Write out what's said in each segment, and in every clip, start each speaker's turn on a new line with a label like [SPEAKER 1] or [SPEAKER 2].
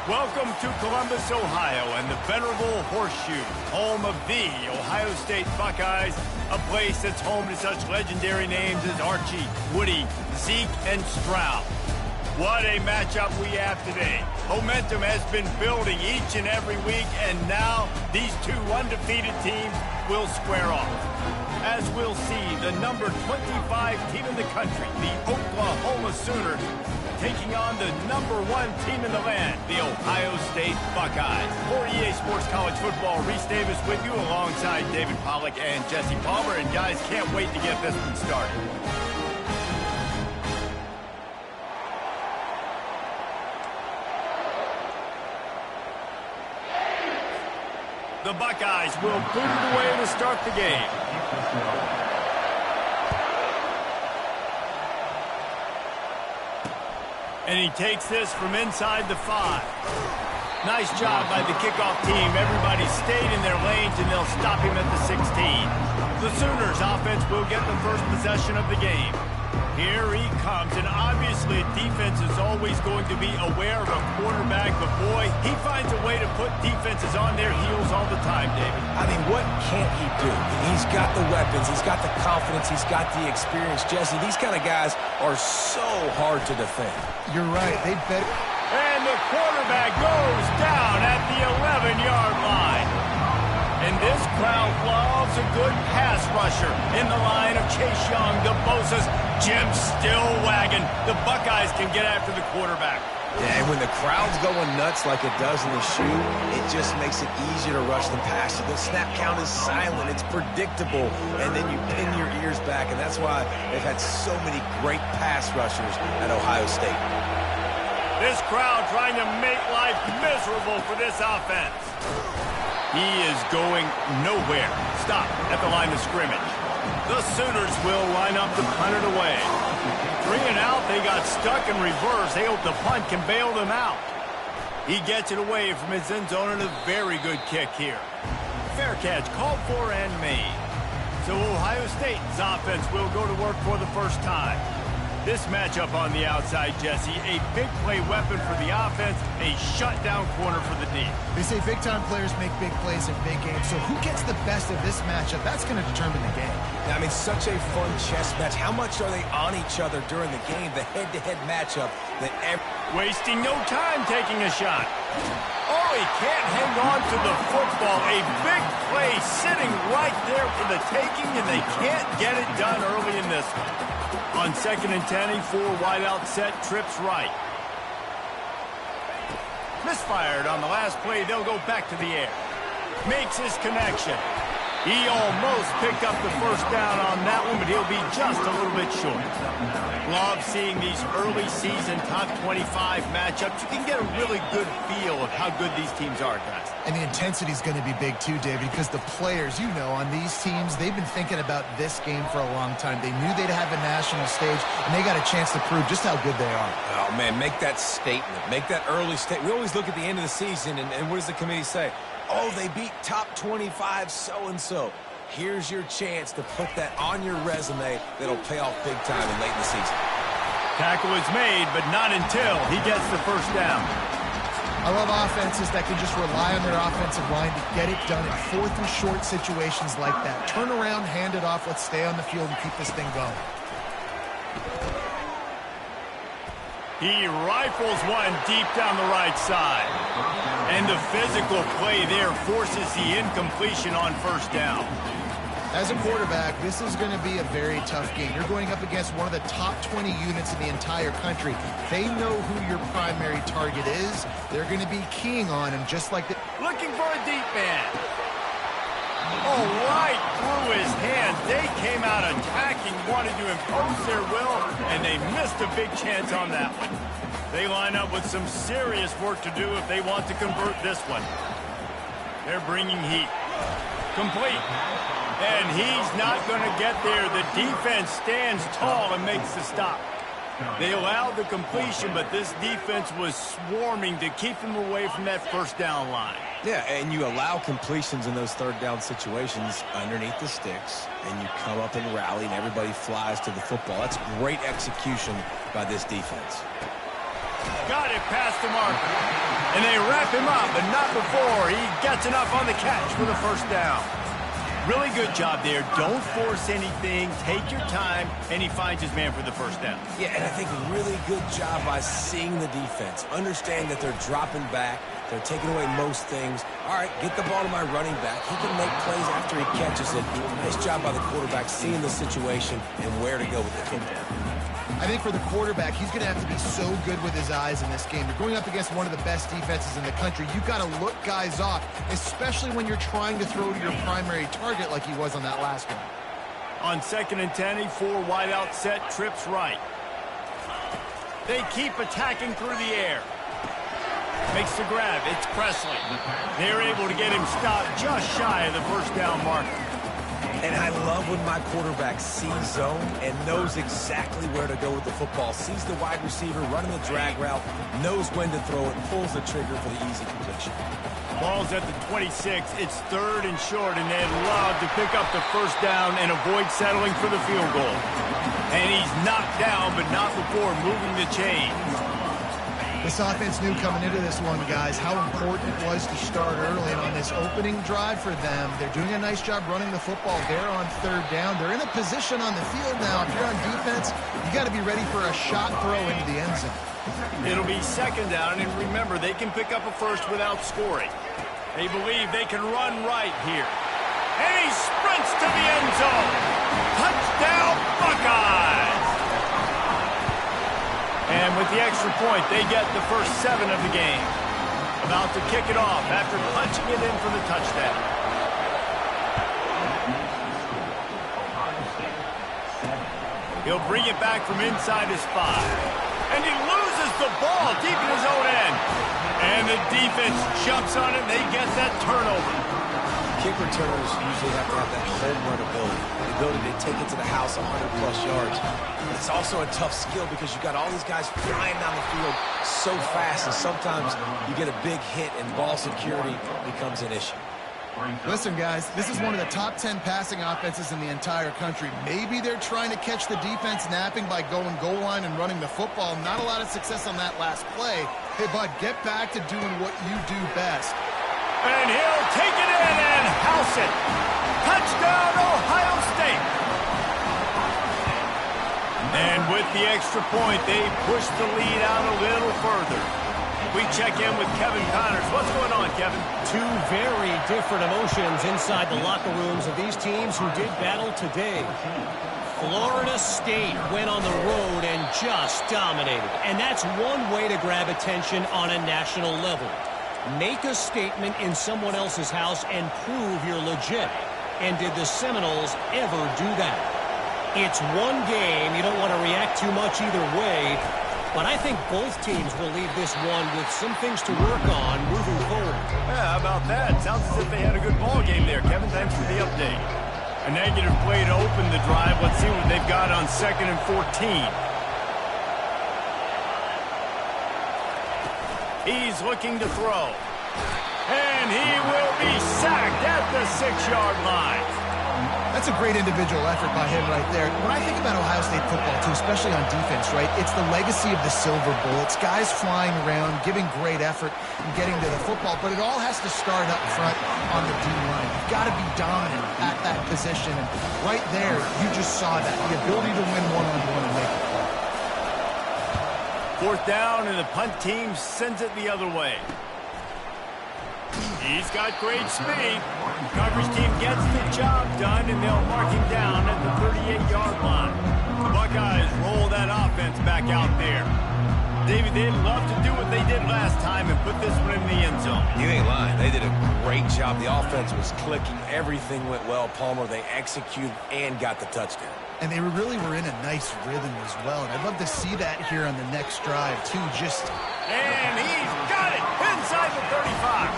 [SPEAKER 1] Welcome to Columbus, Ohio, and the venerable Horseshoe, home of the Ohio State Buckeyes, a place that's home to such legendary names as Archie, Woody, Zeke, and Stroud. What a matchup we have today. Momentum has been building each and every week, and now these two undefeated teams will square off. As we'll see, the number 25 team in the country, the Oklahoma Sooners, taking on the number 1 team in the land, the Ohio State Buckeyes. For EA Sports College Football, Reese Davis with you alongside David Pollack and Jesse Palmer. And guys, can't wait to get this one started. The Buckeyes will boot it away to start the game. And he takes this from inside the 5. Nice job by the kickoff team. Everybody stayed in their lanes, and they'll stop him at the 16. The Sooners offense will get the first possession of the game. Here he comes, and obviously defense is always going to be aware of a quarterback, but boy, he finds a way to put defenses on their heels all the time, David.
[SPEAKER 2] I mean, what can't he do? He's got the weapons, he's got the confidence, he's got the experience. Jesse, these kind of guys are so hard to defend.
[SPEAKER 3] You're right, they better.
[SPEAKER 1] And the quarterback goes down at the 11-yard line. And this crowd loves a good pass rusher in the line of Chase Young, the Bosa's, Jim still wagging. The Buckeyes can get after the quarterback.
[SPEAKER 2] Yeah, and when the crowd's going nuts like it does in the shoe, it just makes it easier to rush the passer. The snap count is silent, it's predictable, and then you pin your ears back, and that's why they've had so many great pass rushers at Ohio State.
[SPEAKER 1] This crowd trying to make life miserable for this offense. He is going nowhere. Stop at the line of scrimmage. The Sooners will line up to punt it away. 3 and out, they got stuck in reverse. They hope the punt can bail them out. He gets it away from his end zone, and a very good kick here. Fair catch called for and made. So Ohio State's offense will go to work for the first time. This matchup on the outside, Jesse, a big play weapon for the offense, a shutdown corner for the D.
[SPEAKER 3] They say big-time players make big plays in big games, so who gets the best of this matchup? That's going to determine the game.
[SPEAKER 2] I mean, such a fun chess match. How much are they on each other during the game? The head-to-head matchup that
[SPEAKER 1] wasting no time taking a shot. Oh, he can't hang on to the football. A big play sitting right there for the taking, and they can't get it done early in this one. On 2nd and 10, a 4-wideout set, trips right. Misfired on the last play. They'll go back to the air. Makes his connection. He almost picked up the first down on that one, but he'll be just a little bit short. Love seeing these early season top 25 matchups. You can get a really good feel of how good these teams are, guys.
[SPEAKER 3] And the intensity is going to be big too, David, because the players, you know, on these teams, they've been thinking about this game for a long time. They knew they'd have a national stage, and they got a chance to prove just how good they are.
[SPEAKER 2] Oh, man, make that statement. Make that early statement. We always look at the end of the season, and what does the committee say? Oh, they beat top 25 so-and-so. Here's your chance to put that on your resume that'll pay off big time and late in the season.
[SPEAKER 1] Tackle is made, but not until he gets the first down.
[SPEAKER 3] I love offenses that can just rely on their offensive line to get it done in 4th and short situations like that. Turn around, hand it off, let's stay on the field and keep this thing going.
[SPEAKER 1] He rifles one deep down the right side. And the physical play there forces the incompletion on first down.
[SPEAKER 3] As a quarterback, this is going to be a very tough game. You're going up against one of the top 20 units in the entire country. They know who your primary target is. They're going to be keying on him just like the...
[SPEAKER 1] Looking for a deep man. Oh, right through his hands. They came out attacking, wanted to impose their will, and they missed a big chance on that one. They line up with some serious work to do if they want to convert this one. They're bringing heat. Complete. And he's not going to get there. The defense stands tall and makes the stop. They allowed the completion, but this defense was swarming to keep him away from that first down line.
[SPEAKER 2] Yeah, and you allow completions in those third down situations underneath the sticks, and you come up and rally, and everybody flies to the football. That's great execution by this defense.
[SPEAKER 1] got it past the marker. And they wrap him up, but not before he gets enough on the catch for the first down. Really good job there. Don't force anything. Take your time, and he finds his man for the first down.
[SPEAKER 2] Yeah, and I think a really good job by seeing the defense. Understand that they're dropping back. They're taking away most things. All right, get the ball to my running back. He can make plays after he catches it. Nice job by the quarterback seeing the situation and where to go with the football.
[SPEAKER 3] I think for the quarterback, he's going to have to be so good with his eyes in this game. You're going up against one of the best defenses in the country. You've got to look guys off, especially when you're trying to throw to your primary target like he was on that last one.
[SPEAKER 1] On 2nd and 10, a 4 wide out set, trips right. They keep attacking through the air. Makes the grab. It's Presley. They're able to get him stopped just shy of the first down marker.
[SPEAKER 2] And I love when my quarterback sees zone and knows exactly where to go with the football. Sees the wide receiver running the drag route, knows when to throw it, pulls the trigger for the easy completion.
[SPEAKER 1] Ball's at the 26. It's 3rd and short, and they'd love to pick up the first down and avoid settling for the field goal. And he's knocked down, but not before moving the chains.
[SPEAKER 3] This offense knew coming into this one, guys, how important it was to start early. And on this opening drive for them, they're doing a nice job running the football. They're on 3rd down. They're in a position on the field now. If you're on defense, you got to be ready for a shot throw into the end zone.
[SPEAKER 1] It'll be 2nd down, and remember, they can pick up a first without scoring. They believe they can run right here. And he sprints to the end zone. Touchdown, Buckeyes! And with the extra point, they get the first 7 of the game. About to kick it off after punching it in for the touchdown. He'll bring it back from inside his 5. And he loses the ball deep in his own end. And the defense jumps on it, and they get that turnover.
[SPEAKER 2] Kick returners usually have to have that home run ability, the ability to take it to the house 100-plus yards. But it's also a tough skill because you've got all these guys flying down the field so fast, and sometimes you get a big hit and ball security becomes an issue.
[SPEAKER 3] Listen, guys, this is one of the top 10 passing offenses in the entire country. Maybe they're trying to catch the defense napping by going goal line and running the football. Not a lot of success on that last play. Hey, bud, get back to doing what you do best.
[SPEAKER 1] And he'll take it in and house it. Touchdown, Ohio State. And with the extra point, they push the lead out a little further. We check in with Kevin Connors. What's going on, Kevin?
[SPEAKER 4] 2 very different emotions inside the locker rooms of these teams who did battle today. Florida State went on the road and just dominated. And that's one way to grab attention on a national level. Make a statement in someone else's house and prove you're legit. And did the Seminoles ever do that? It's one game. You don't want to react too much either way. But I think both teams will leave this one with some things to work on moving forward.
[SPEAKER 1] Yeah, how about that? Sounds as if they had a good ball game there. Kevin, thanks for the update. A negative play to open the drive. Let's see what they've got on 2nd and 14. He's looking to throw. And he will be sacked at the 6-yard line.
[SPEAKER 3] That's a great individual effort by him right there. When I think about Ohio State football, too, especially on defense, right, it's the legacy of the Silver Bowl. It's guys flying around, giving great effort, and getting to the football. But it all has to start up front on the D-line. You've got to be dominant at that position. And right there, you just saw that, the ability to win one-on-one and make it play.
[SPEAKER 1] 4th down, and the punt team sends it the other way. He's got great speed. Coverage team gets the job done, and they'll mark him down at the 38-yard line. The Buckeyes roll that offense back out there. David, they'd love to do what they did last time and put this one in the end zone.
[SPEAKER 2] You ain't lying. They did a great job. The offense was clicking. Everything went well, Palmer. They executed and got the touchdown.
[SPEAKER 3] And they really were in a nice rhythm as well. And I'd love to see that here on the next drive, too.
[SPEAKER 1] And he's got it inside the 35.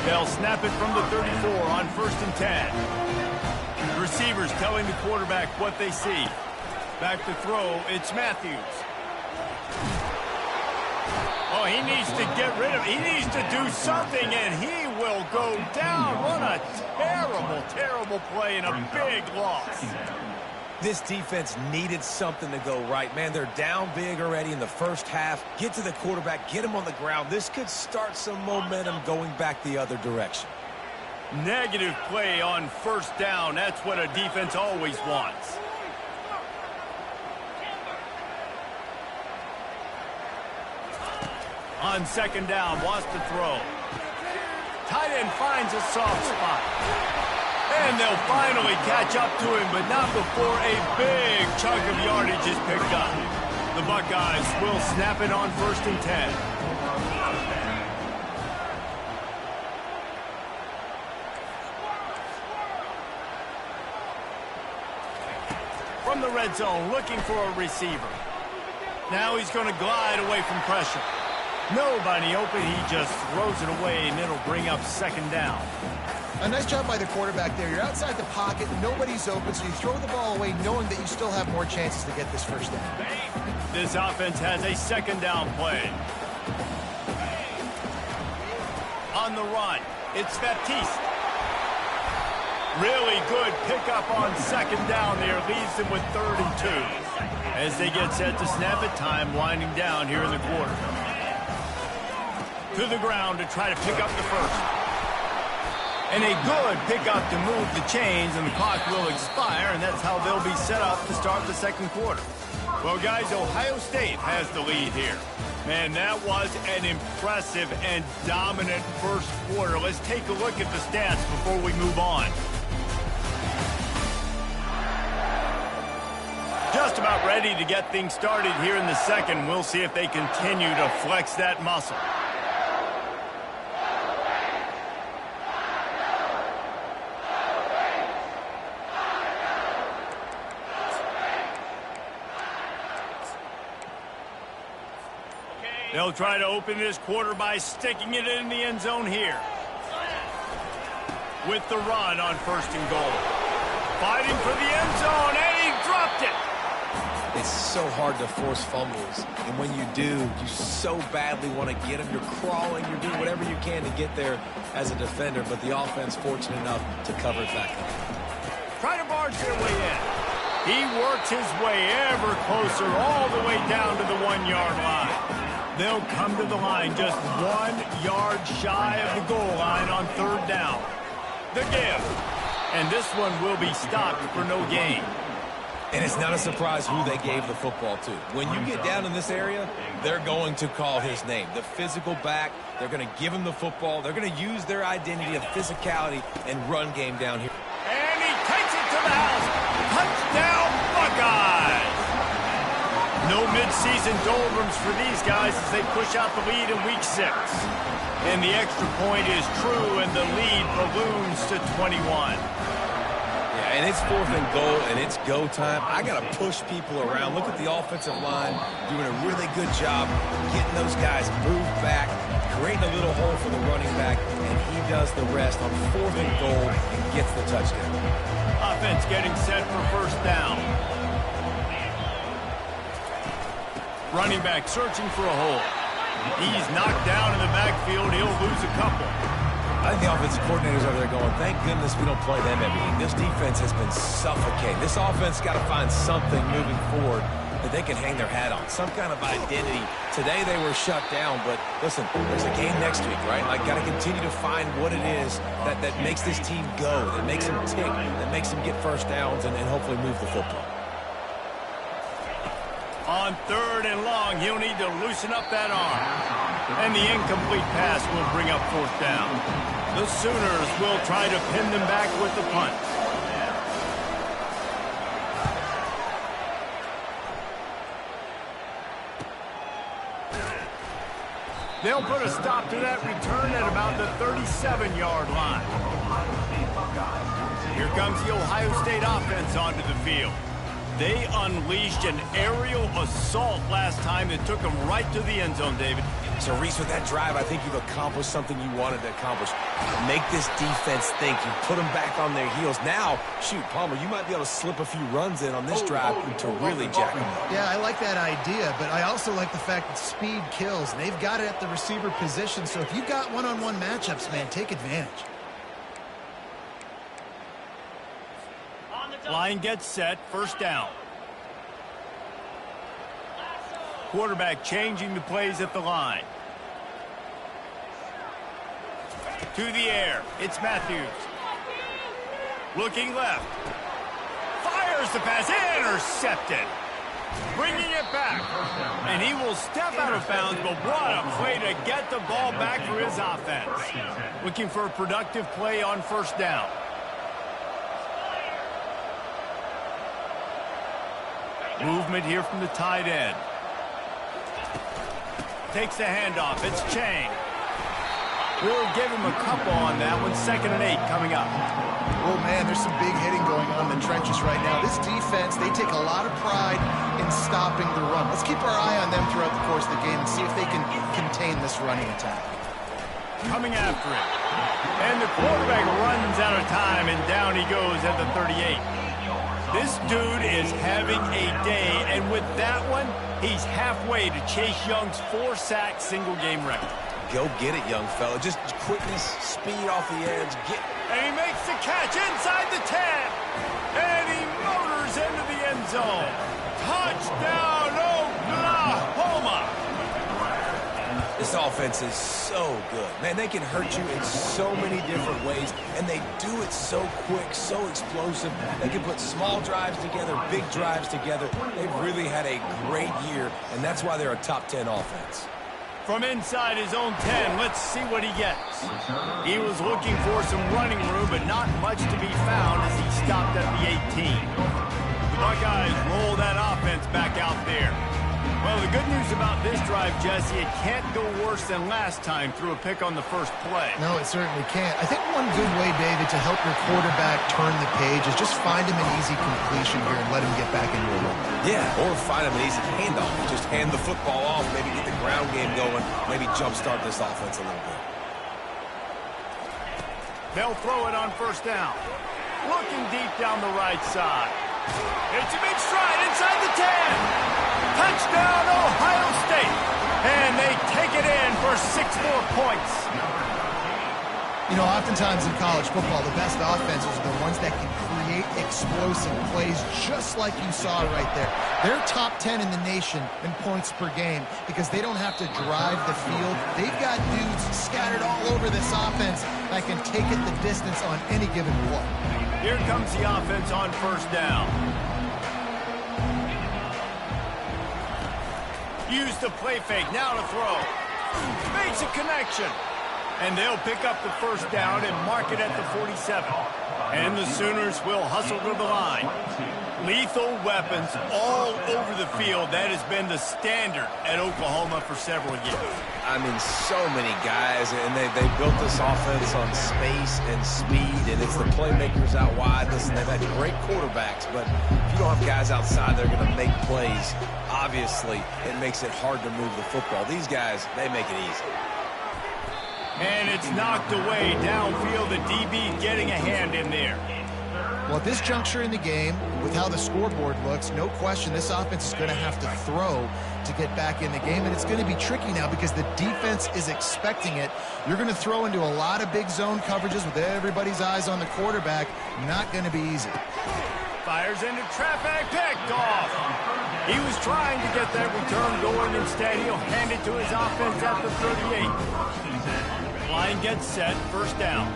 [SPEAKER 1] They'll snap it from the 34 on 1st and 10. The receivers telling the quarterback what they see. Back to throw, it's Matthews. Oh, he needs to get rid of it. He needs to do something, and he will go down. What a terrible, terrible play and a big loss.
[SPEAKER 2] This defense needed something to go right. Man, they're down big already in the first half. Get to the quarterback, get him on the ground. This could start some momentum going back the other direction.
[SPEAKER 1] Negative play on first down. That's what a defense always wants. On second down, wants to throw. Tight end finds a soft spot. And they'll finally catch up to him, but not before a big chunk of yardage is picked up. The Buckeyes will snap it on 1st and 10. From the red zone, looking for a receiver. Now he's going to glide away from pressure. Nobody open, he just throws it away, and it'll bring up second down.
[SPEAKER 3] A nice job by the quarterback there. You're outside the pocket, nobody's open, so you throw the ball away knowing that you still have more chances to get this first down.
[SPEAKER 1] This offense has a second down play. On the run, it's Baptiste. Really good pickup on second down there, leaves them with 3rd and 2. As they get set to snap it, time winding down here in the quarter. To the ground to try to pick up the first. And a good pickup to move the chains, and the clock will expire, and that's how they'll be set up to start the second quarter. Well, guys, Ohio State has the lead here. Man, that was an impressive and dominant first quarter. Let's take a look at the stats before we move on. Just about ready to get things started here in the second. We'll see if they continue to flex that muscle. They'll try to open this quarter by sticking it in the end zone here. With the run on 1st and goal. Fighting for the end zone, and he dropped it.
[SPEAKER 2] It's so hard to force fumbles, and when you do, you so badly want to get them. You're crawling, you're doing whatever you can to get there as a defender, but the offense fortunate enough to cover it back up.
[SPEAKER 1] Try to barge their way in. He works his way ever closer all the way down to the 1-yard line. They'll come to the line just 1 yard shy of the goal line on 3rd down. The give. And this one will be stopped for no gain.
[SPEAKER 2] And it's not a surprise who they gave the football to. When you get down in this area, they're going to call his name. The physical back, they're going to give him the football. They're going to use their identity of physicality and run game down here.
[SPEAKER 1] And he takes it to the house. Touchdown, Buckeyes! No midseason doldrums for these guys as they push out the lead in Week 6. And the extra point is true, and the lead balloons to 21.
[SPEAKER 2] Yeah, and it's 4th and goal, and it's go time. I got to push people around. Look at the offensive line doing a really good job getting those guys moved back, creating a little hole for the running back, and he does the rest on 4th and goal and gets the touchdown.
[SPEAKER 1] Offense getting set for first down. Running back searching for a hole. He's knocked down in the backfield. He'll lose a couple.
[SPEAKER 2] I think the offensive coordinators over there going, thank goodness we don't play them every week. This defense has been suffocating. This offense got to find something moving forward that they can hang their hat on, some kind of identity. Today they were shut down, but listen, there's a game next week, right? Like, got to continue to find what it is that makes this team go, that makes them tick, that makes them get first downs and hopefully move the football.
[SPEAKER 1] On 3rd and long, he'll need to loosen up that arm. And the incomplete pass will bring up 4th down. The Sooners will try to pin them back with the punt. They'll put a stop to that return at about the 37-yard line. Here comes the Ohio State offense onto the field. They unleashed an aerial assault last time that took them right to the end zone, David.
[SPEAKER 2] So, Reese, with that drive, I think you've accomplished something you wanted to accomplish. Make this defense think. You put them back on their heels. Now, shoot, Palmer, you might be able to slip a few runs in on this drive to really jack them up.
[SPEAKER 3] Yeah, I like that idea, but I also like the fact that speed kills. They've got it at the receiver position, so if you've got one-on-one matchups, man, take advantage.
[SPEAKER 5] On the
[SPEAKER 1] Line gets set, first down. Quarterback changing the plays at the line. To the air, it's Matthews. Looking left. Fires the pass, intercepted. Bringing it back. And he will step out of bounds, but what a play to get the ball back for his offense. Looking for a productive play on first down. Movement here from the tight end. Takes the handoff. It's Chang. We'll give him a couple on that one. 2nd and 8 coming up.
[SPEAKER 3] Oh, man, there's some big hitting going on in the trenches right now. This defense, they take a lot of pride in stopping the run. Let's keep our eye on them throughout the course of the game and see if they can contain this running attack.
[SPEAKER 1] Coming after it. And the quarterback runs out of time, and down he goes at the 38. This dude is having a day, and with that one, he's halfway to Chase Young's 4-sack single-game record.
[SPEAKER 2] Go get it, young fella. Just quickness, speed off the edge.
[SPEAKER 1] And he makes the catch inside the 10. And he motors into the end zone. Touchdown, Oklahoma!
[SPEAKER 2] This offense is so good. Man, they can hurt you in so many different ways, and they do it so quick, so explosive. They can put small drives together, big drives together. They've really had a great year, and that's why they're a top 10 offense.
[SPEAKER 1] From inside his own 10, let's see what he gets. He was looking for some running room, but not much to be found as he stopped at the 18. The Buckeyes roll that offense back out there. Well, the good news about this drive, Jesse, it can't go worse than last time through a pick on the first play.
[SPEAKER 3] No, it certainly can't. I think one good way, David, to help your quarterback turn the page is just find him an easy completion here and let him get back into a run.
[SPEAKER 2] Yeah, or find him an easy handoff. Just hand the football off, maybe get the ground game going, maybe jumpstart this offense a little bit.
[SPEAKER 1] They'll throw it on first down. Looking deep down the right side. It's a big stride inside the 10. Touchdown, Ohio State. And they take it in for 6 more points.
[SPEAKER 3] You know, oftentimes in college football, the best offenses are the ones that can create explosive plays just like you saw right there. They're top 10 in the nation in points per game because they don't have to drive the field. They've got dudes scattered all over this offense that can take it the distance on any given play.
[SPEAKER 1] Here comes the offense on first down. Use the play fake, now to throw. Makes a connection. And they'll pick up the first down and mark it at the 47. And the Sooners will hustle to the line. Lethal weapons all over the field. That has been the standard at Oklahoma for several years.
[SPEAKER 2] I mean, so many guys, and they built this offense on space and speed, and it's the playmakers out wide. Listen, they've had great quarterbacks, but if you don't have guys outside that are going to make plays, obviously it makes it hard to move the football. These guys, they make it easy.
[SPEAKER 1] And it's knocked away downfield. The DB getting a hand in there.
[SPEAKER 3] Well, at this juncture in the game, with how the scoreboard looks, no question this offense is going to have to throw to get back in the game, and it's going to be tricky now because the defense is expecting it. You're going to throw into a lot of big zone coverages with everybody's eyes on the quarterback. Not going to be easy.
[SPEAKER 1] Fires into traffic, picked off. He was trying to get that return going. Instead, he'll hand it to his offense at the 38. Line gets set, first down.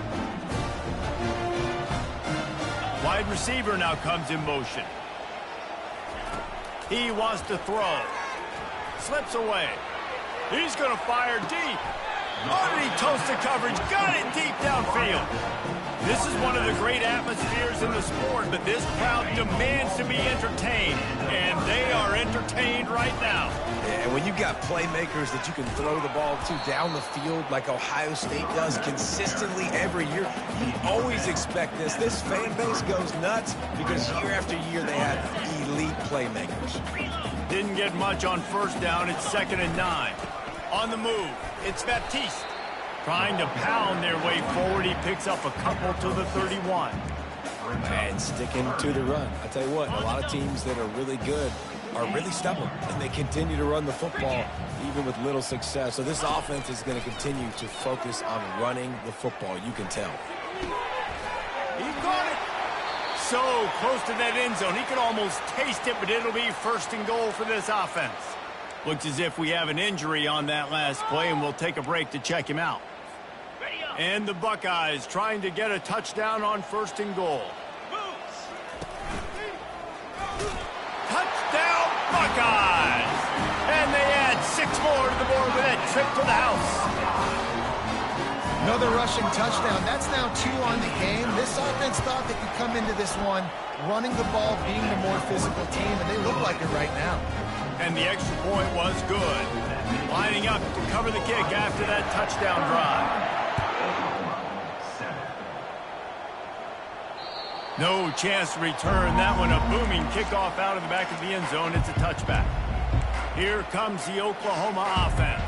[SPEAKER 1] Wide receiver now comes in motion. He wants to throw. Slips away. He's going to fire deep. Oh, did he toast the coverage? Got it deep downfield. This is one of the great atmospheres in the sport, but this crowd demands to be entertained, and they are entertained right now.
[SPEAKER 2] Yeah, and when you've got playmakers that you can throw the ball to down the field like Ohio State does consistently every year, you always expect this. This fan base goes nuts because year after year they have elite playmakers.
[SPEAKER 1] Didn't get much on first down. It's 2nd and 9. On the move, it's Baptiste. Trying to pound their way forward. He picks up a couple to the 31.
[SPEAKER 2] And sticking to the run. I tell you what, a lot of teams that are really good are really stubborn, and they continue to run the football even with little success. So this offense is going to continue to focus on running the football. You can tell.
[SPEAKER 1] He got it. So close to that end zone. He could almost taste it, but it'll be first and goal for this offense. Looks as if we have an injury on that last play, and we'll take a break to check him out. And the Buckeyes trying to get a touchdown on first and goal. Touchdown, Buckeyes! And they add 6 more to the board with that trip to the house.
[SPEAKER 3] Another rushing touchdown. That's now 2 on the game. This offense thought they could come into this one running the ball, being the more physical team, and they look like it right now.
[SPEAKER 1] And the extra point was good. Lining up to cover the kick after that touchdown drive. No chance to return that one. A booming kickoff out of the back of the end zone. It's a touchback. Here comes the Oklahoma offense.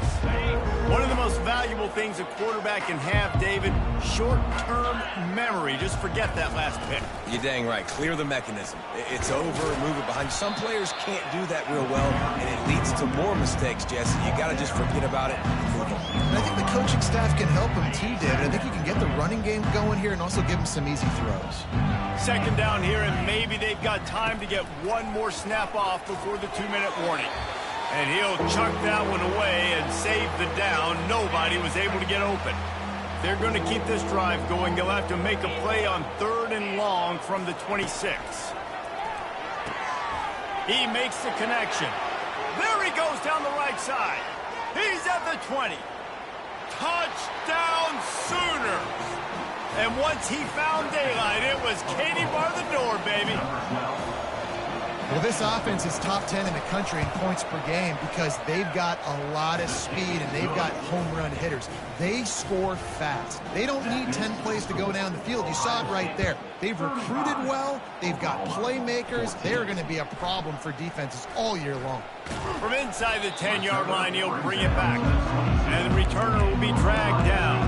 [SPEAKER 1] One of the most valuable things a quarterback can have, David, short-term memory. Just forget that last pick.
[SPEAKER 2] You're dang right. Clear the mechanism. It's over, move it behind. Some players can't do that real well, and it leads to more mistakes, Jesse. You got to just forget about it and move on.
[SPEAKER 3] And I think the coaching staff can help him too, David. I think you can get the running game going here and also give him some easy throws.
[SPEAKER 1] Second down here, and maybe they've got time to get one more snap off before the 2-minute warning. And he'll chuck that one away and save the down. Nobody was able to get open. They're going to keep this drive going. They'll have to make a play on 3rd and long from the 26. He makes the connection. There he goes down the right side. He's at the 20. Touchdown Sooners. And once he found daylight, it was Katie bar the door, baby.
[SPEAKER 3] Well, this offense is top 10 in the country in points per game because they've got a lot of speed and they've got home run hitters. They score fast. They don't need 10 plays to go down the field. You saw it right there. They've recruited well. They've got playmakers. They're going to be a problem for defenses all year long.
[SPEAKER 1] From inside the 10-yard line, he'll bring it back. And the returner will be dragged down.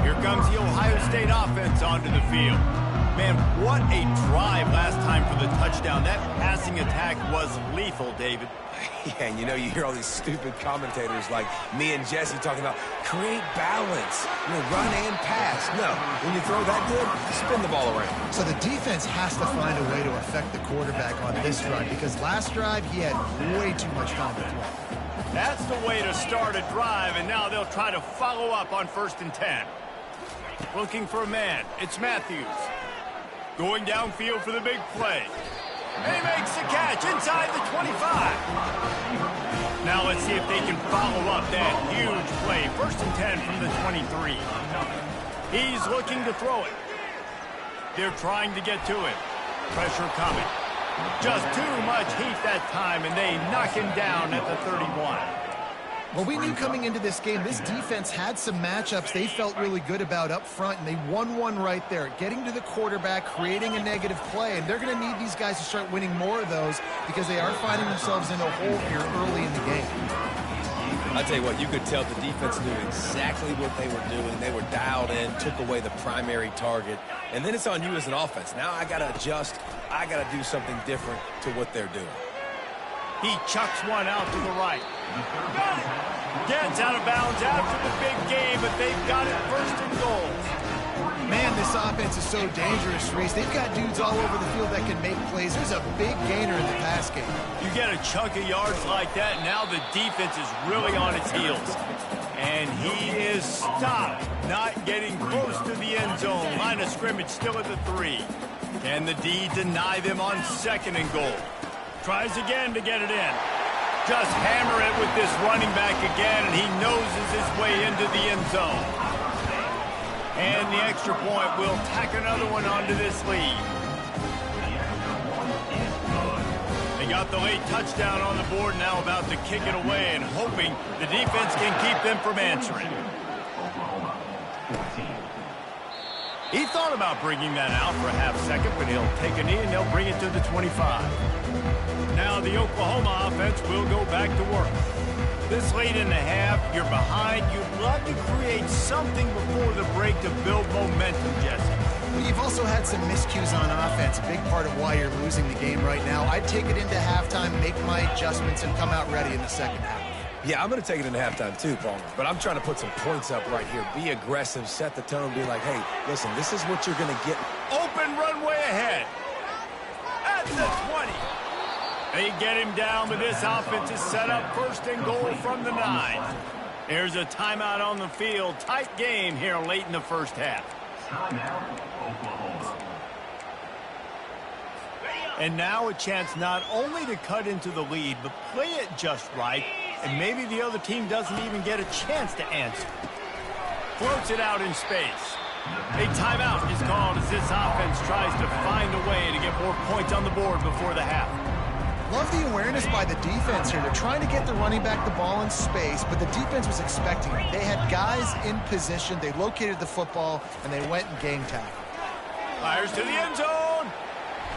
[SPEAKER 1] Here comes the Ohio State offense onto the field. Man, what a drive last time for the touchdown. That passing attack was lethal, David.
[SPEAKER 2] Yeah, and you hear all these stupid commentators like me and Jesse talking about create balance, run and pass. No, when you throw that good, spin the ball around.
[SPEAKER 3] So the defense has to find a way to affect the quarterback on this drive because last drive he had way too much time to throw.
[SPEAKER 1] That's the way to start a drive, and now they'll try to follow up on 1st and 10. Looking for a man. It's Matthews. Going downfield for the big play. And he makes the catch inside the 25. Now let's see if they can follow up that huge play. 1st and 10 from the 23. He's looking to throw it. They're trying to get to it. Pressure coming. Just too much heat that time, and they knock him down at the 31.
[SPEAKER 3] Well, we knew coming into this game, this defense had some matchups they felt really good about up front, and they won one right there, getting to the quarterback, creating a negative play, and they're going to need these guys to start winning more of those because they are finding themselves in a hole here early in the game.
[SPEAKER 2] I'll tell you what, you could tell the defense knew exactly what they were doing. They were dialed in, took away the primary target, and then it's on you as an offense. Now I got to adjust. I got to do something different to what they're doing.
[SPEAKER 1] He chucks one out to the right. Gets out of bounds after the big game, but they've got it 1st and goal.
[SPEAKER 3] Man, this offense is so dangerous, Reese. They've got dudes all over the field that can make plays. There's a big gainer in the pass game.
[SPEAKER 1] You get a chunk of yards like that, and now the defense is really on its heels. And he is stopped, not getting close to the end zone. Line of scrimmage still at the 3. Can the D deny them on 2nd and goal? Tries again to get it in. Just hammer it with this running back again, and he noses his way into the end zone. And the extra point will tack another one onto this lead. They got the late touchdown on the board, now about to kick it away and hoping the defense can keep them from answering. He thought about bringing that out for a half second, but he'll take a knee and they'll bring it to the 25. Now the Oklahoma offense will go back to work. This late in the half, you're behind. You'd love to create something before the break to build momentum, Jesse.
[SPEAKER 3] You've also had some miscues on offense, a big part of why you're losing the game right now. I'd take it into halftime, make my adjustments, and come out ready in the second half.
[SPEAKER 2] Yeah, I'm going to take it in halftime too, Palmer. But I'm trying to put some points up right here. Be aggressive, set the tone, be like, hey, listen, this is what you're going to get.
[SPEAKER 1] Open runway ahead. At the 20. They get him down, but this offense is set up first and goal from the 9. There's a timeout on the field. Tight game here late in the first half.
[SPEAKER 5] Timeout, Oklahoma.
[SPEAKER 1] And now a chance not only to cut into the lead, but play it just right, and maybe the other team doesn't even get a chance to answer. Floats it out in space. A timeout is called as this offense tries to find a way to get more points on the board before the half.
[SPEAKER 3] Love the awareness by the defense here. They're trying to get the running back the ball in space, but the defense was expecting it. They had guys in position. They located the football, and they went and game tackle.
[SPEAKER 1] Fires to the end zone.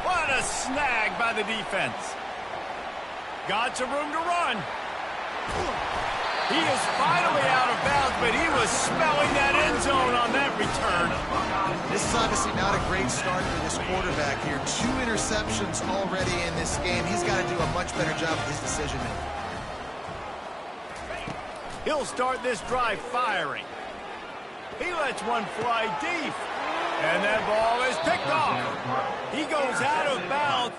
[SPEAKER 1] What a snag by the defense. Got some room to run. He is finally out of bounds, but he was smelling that end zone on that return.
[SPEAKER 3] This is obviously not a great start for this quarterback here. 2 interceptions already in this game. He's got to do a much better job with his decision-making.
[SPEAKER 1] He'll start this drive firing. He lets one fly deep. And that ball is picked off. He goes out of bounds.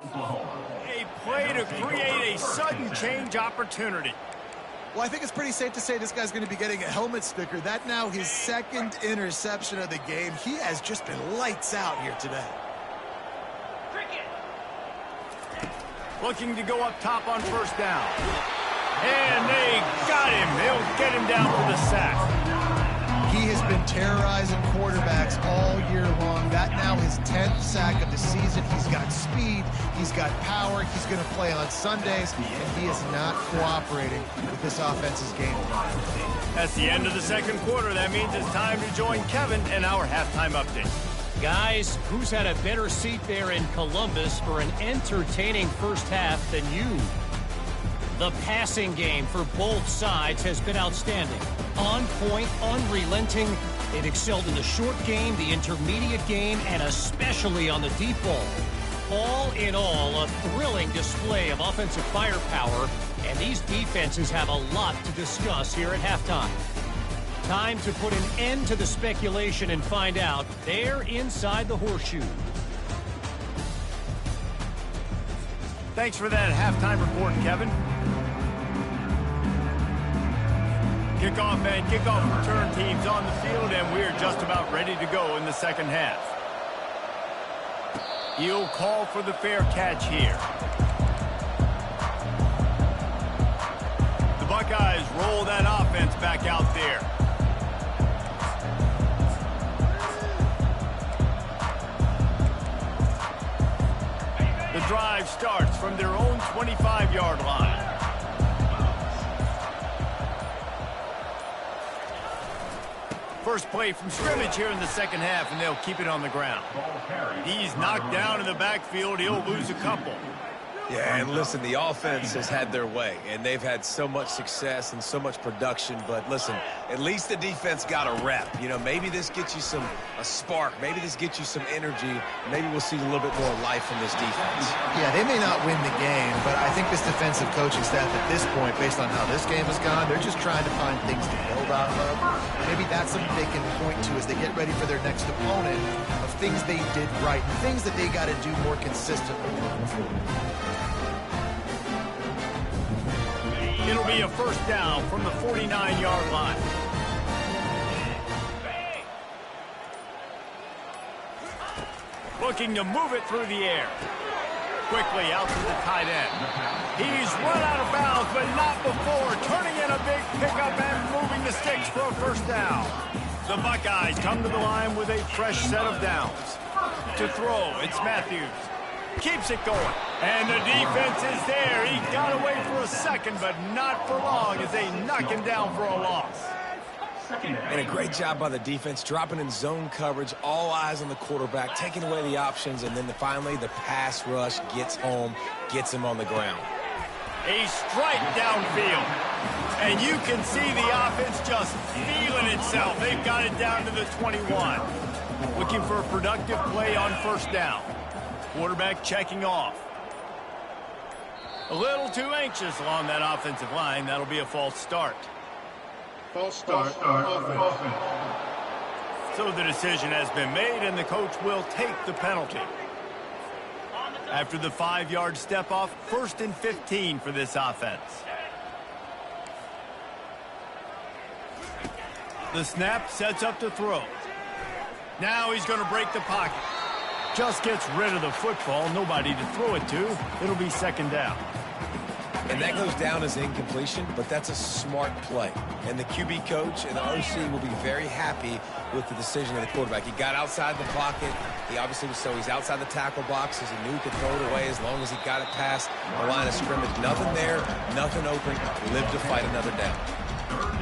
[SPEAKER 1] A play to create a sudden change opportunity.
[SPEAKER 3] Well, I think it's pretty safe to say this guy's going to be getting a helmet sticker. That now his 2nd interception of the game. He has just been lights out here today.
[SPEAKER 1] Looking to go up top on first down. And they got him. They'll get him down for the sack.
[SPEAKER 3] He has been terrorizing quarterbacks all year long. That now his 10th sack of the season. He's got speed. He's got power. He's going to play on Sundays, and he is not cooperating with this offense's game plan.
[SPEAKER 1] That's the end of the second quarter. That means it's time to join Kevin in our halftime update.
[SPEAKER 4] Guys, who's had a better seat there in Columbus for an entertaining first half than you? The passing game for both sides has been outstanding. On point, unrelenting. They've excelled in the short game, the intermediate game, and especially on the deep ball. All in all, a thrilling display of offensive firepower, and these defenses have a lot to discuss here at halftime. Time to put an end to the speculation and find out. They're inside the horseshoe.
[SPEAKER 1] Thanks for that halftime report, Kevin. Kickoff and kickoff return teams on the field, and we're just about ready to go in the second half. He'll call for the fair catch here. The Buckeyes roll that offense back out there. The drive starts from their own 25-yard line. First play from scrimmage here in the second half, and they'll keep it on the ground. He's knocked down in the backfield. He'll lose a couple.
[SPEAKER 2] Yeah, and listen, the offense has had their way, and they've had so much success and so much production. But listen, at least the defense got a rep. You know, maybe this gets you a spark. Maybe this gets you some energy. Maybe we'll see a little bit more life from this defense.
[SPEAKER 3] Yeah, they may not win the game, but I think this defensive coaching staff at this point, based on how this game has gone, they're just trying to find things to build off of. Maybe that's something they can point to as they get ready for their next opponent, of things they did right, and things that they got to do more consistently moving forward.
[SPEAKER 1] It'll be a first down from the 49-yard line. Looking to move it through the air. Quickly out to the tight end. He's run out of bounds, but not before. Turning in a big pickup and moving the sticks for a first down. The Buckeyes come to the line with a fresh set of downs. To throw, it's Matthews. Keeps it going. And the defense is there. He got away for a second, but not for long as they knock him down for a loss.
[SPEAKER 2] And a great job by the defense, dropping in zone coverage, all eyes on the quarterback, taking away the options, and then finally the pass rush gets home, gets him on the ground.
[SPEAKER 1] A strike downfield. And you can see the offense just feeling itself. They've got it down to the 21. Looking for a productive play on first down. Quarterback checking off. A little too anxious along that offensive line. That'll be a false start.
[SPEAKER 6] False start.
[SPEAKER 1] So the decision has been made, and the coach will take the penalty. After the 5-yard step off, 1st and 15 for this offense. The snap sets up the throw. Now he's going to break the pocket. Just gets rid of the football. Nobody to throw it to. It'll be 2nd down.
[SPEAKER 2] And that goes down as incompletion, but that's a smart play. And the QB coach and the OC will be very happy with the decision of the quarterback. He got outside the pocket. He obviously was he's outside the tackle box, as he knew he could throw it away as long as he got it past the line of scrimmage. Nothing there, nothing open. Lived to fight another down.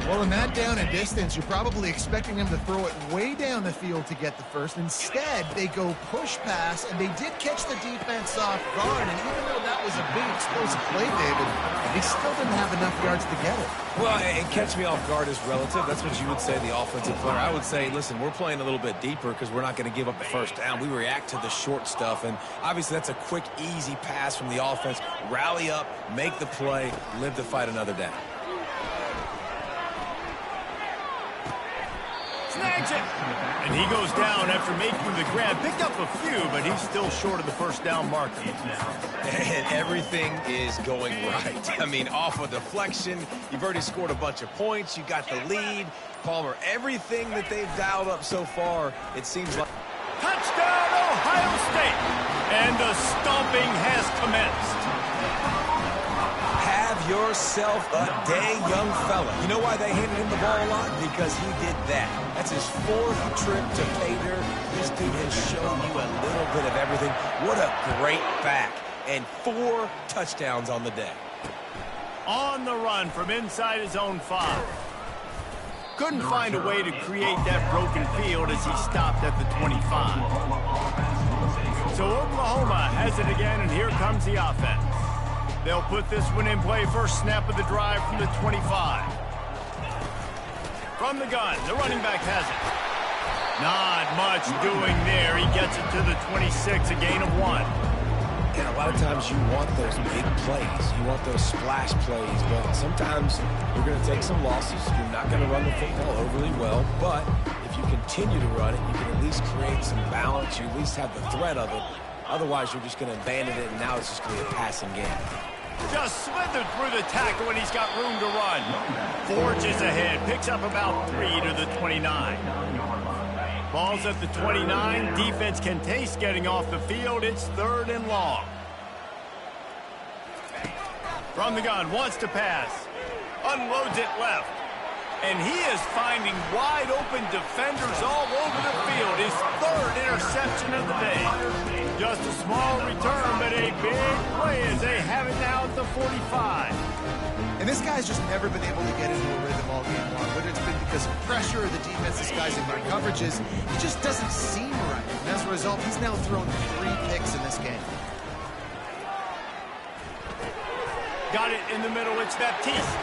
[SPEAKER 3] Well, in that down and distance, you're probably expecting him to throw it way down the field to get the first. Instead, they go push pass, and they did catch the defense off guard. And even though that was a big explosive play, David, they still didn't have enough yards to get it.
[SPEAKER 2] Well, and catch me off guard is relative. That's what you would say, the offensive player. I would say, listen, we're playing a little bit deeper because we're not going to give up the first down. We react to the short stuff, and obviously that's a quick, easy pass from the offense. Rally up, make the play, live to fight another down.
[SPEAKER 1] Snags it. And he goes down after making the grab. Picked up a few, but he's still short of the first down marker.
[SPEAKER 2] And everything is going right. I mean, off a deflection, you've already scored a bunch of points. You got the lead. Palmer, everything that they've dialed up so far, it seems like...
[SPEAKER 1] Touchdown, Ohio State. And the stomping has commenced.
[SPEAKER 2] Have yourself a day, young fella. You know why they handed him the ball a lot? Because he did that. That's his 4th trip to pay dirt. This dude has shown you a little bit of everything. What a great back. And 4 touchdowns on the day.
[SPEAKER 1] On the run from inside his own 5. Couldn't find a way to create that broken field as he stopped at the 25. So Oklahoma has it again, and here comes the offense. They'll put this one in play. First snap of the drive from the 25. From the gun, the running back has it. Not much doing there. He gets it to the 26, a gain of 1.
[SPEAKER 2] And a lot of times you want those big plays. You want those splash plays. But sometimes you're going to take some losses. You're not going to run the football overly well. But if you continue to run it, you can at least create some balance. You at least have the threat of it. Otherwise, you're just going to abandon it, and now it's just going to be a passing game.
[SPEAKER 1] Just slithered through the tackle, and he's got room to run. Forges ahead, picks up about 3 to the 29. Ball's at the 29. Defense can taste getting off the field. It's 3rd and long. From the gun, wants to pass. Unloads it left. And he is finding wide-open defenders all over the field. His 3rd interception of the day. Just a small return, but a big play as they have it now at the 45.
[SPEAKER 3] And this guy's just never been able to get into a rhythm all game long. Whether it's been because of pressure or the defense disguising their coverages, it just doesn't seem right. And as a result, he's now thrown 3 picks in this game.
[SPEAKER 1] Got it in the middle. It's Baptiste.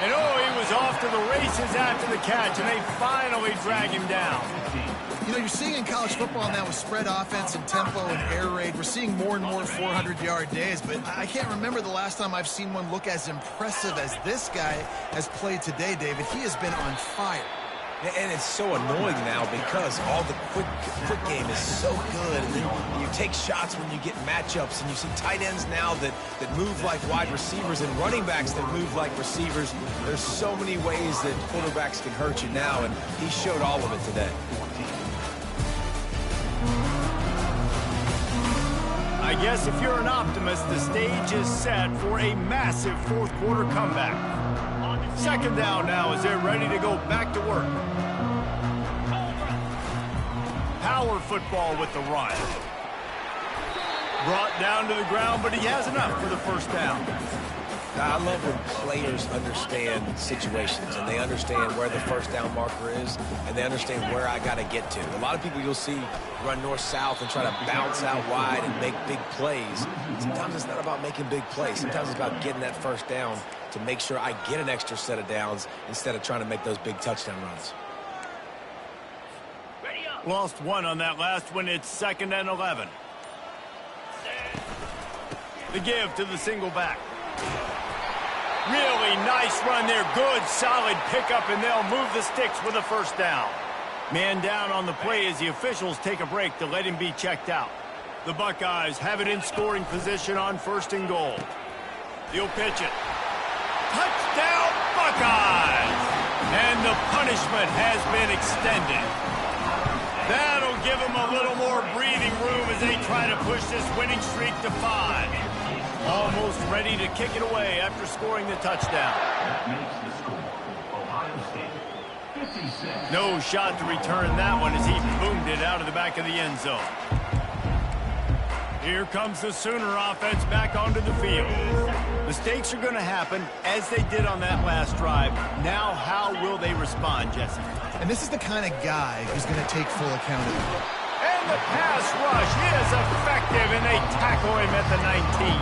[SPEAKER 1] And he was off to the races after the catch, and they finally drag him down.
[SPEAKER 3] You know, you're seeing in college football now with spread offense and tempo and air raid, we're seeing more and more 400-yard days, but I can't remember the last time I've seen one look as impressive as this guy has played today, David. He has been on fire.
[SPEAKER 2] And it's so annoying now because all the quick game is so good. And then you take shots when you get matchups, and you see tight ends now that move like wide receivers and running backs that move like receivers. There's so many ways that quarterbacks can hurt you now, and he showed all of it today.
[SPEAKER 1] I guess if you're an optimist, the stage is set for a massive 4th quarter comeback. 2nd down now as they're ready to go back to work. Power football with the run. Brought down to the ground, but he has enough for the first down.
[SPEAKER 2] I love when players understand situations and they understand where the first down marker is and they understand where I got to get to. A lot of people you'll see run north-south and try to bounce out wide and make big plays. Sometimes it's not about making big plays. Sometimes it's about getting that first down to make sure I get an extra set of downs instead of trying to make those big touchdown runs.
[SPEAKER 1] Lost one on that last one. It's 2nd and 11. The give to the single back. Really nice run there. Good, solid pickup, and they'll move the sticks with a first down. Man down on the play as the officials take a break to let him be checked out. The Buckeyes have it in scoring position on 1st and goal. He'll pitch it. Touchdown, Buckeyes! And the punishment has been extended. That'll give them a little more breathing room as they try to push this winning streak to 5. Almost ready to kick it away after scoring the touchdown.
[SPEAKER 5] That makes the score. Ohio State, 56.
[SPEAKER 1] No shot to return that one as he boomed it out of the back of the end zone. Here comes the Sooner offense back onto the field. Mistakes are going to happen as they did on that last drive. Now how will they respond, Jesse?
[SPEAKER 3] And this is the kind of guy who's going to take full accountability.
[SPEAKER 1] And the pass rush is effective, and they tackle him at the 19.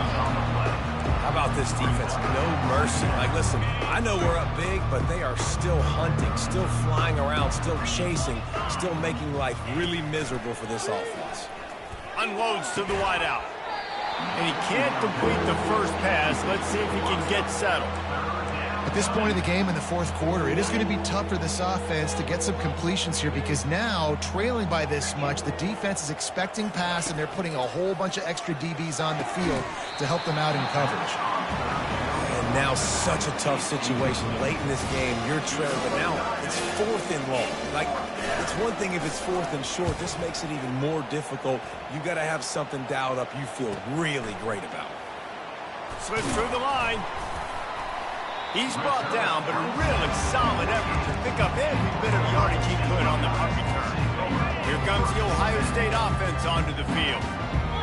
[SPEAKER 2] How about this defense? No mercy. Like, listen, I know we're up big, but they are still hunting, still flying around, still chasing, still making life really miserable for this offense.
[SPEAKER 1] Unloads to the wideout. And he can't complete the first pass. Let's see if he can get settled.
[SPEAKER 3] At this point of the game in the 4th quarter, it is going to be tough for this offense to get some completions here because now, trailing by this much, the defense is expecting pass and they're putting a whole bunch of extra DBs on the field to help them out in coverage.
[SPEAKER 2] And now such a tough situation. Late in this game, you're trailing, but now it's 4th and long. Like, it's one thing if it's 4th and short. This makes it even more difficult. You got to have something dialed up you feel really great about.
[SPEAKER 1] Slips through the line. He's brought down, but a really solid effort to pick up every bit of yardage he could on the punt return. Here comes the Ohio State offense onto the field.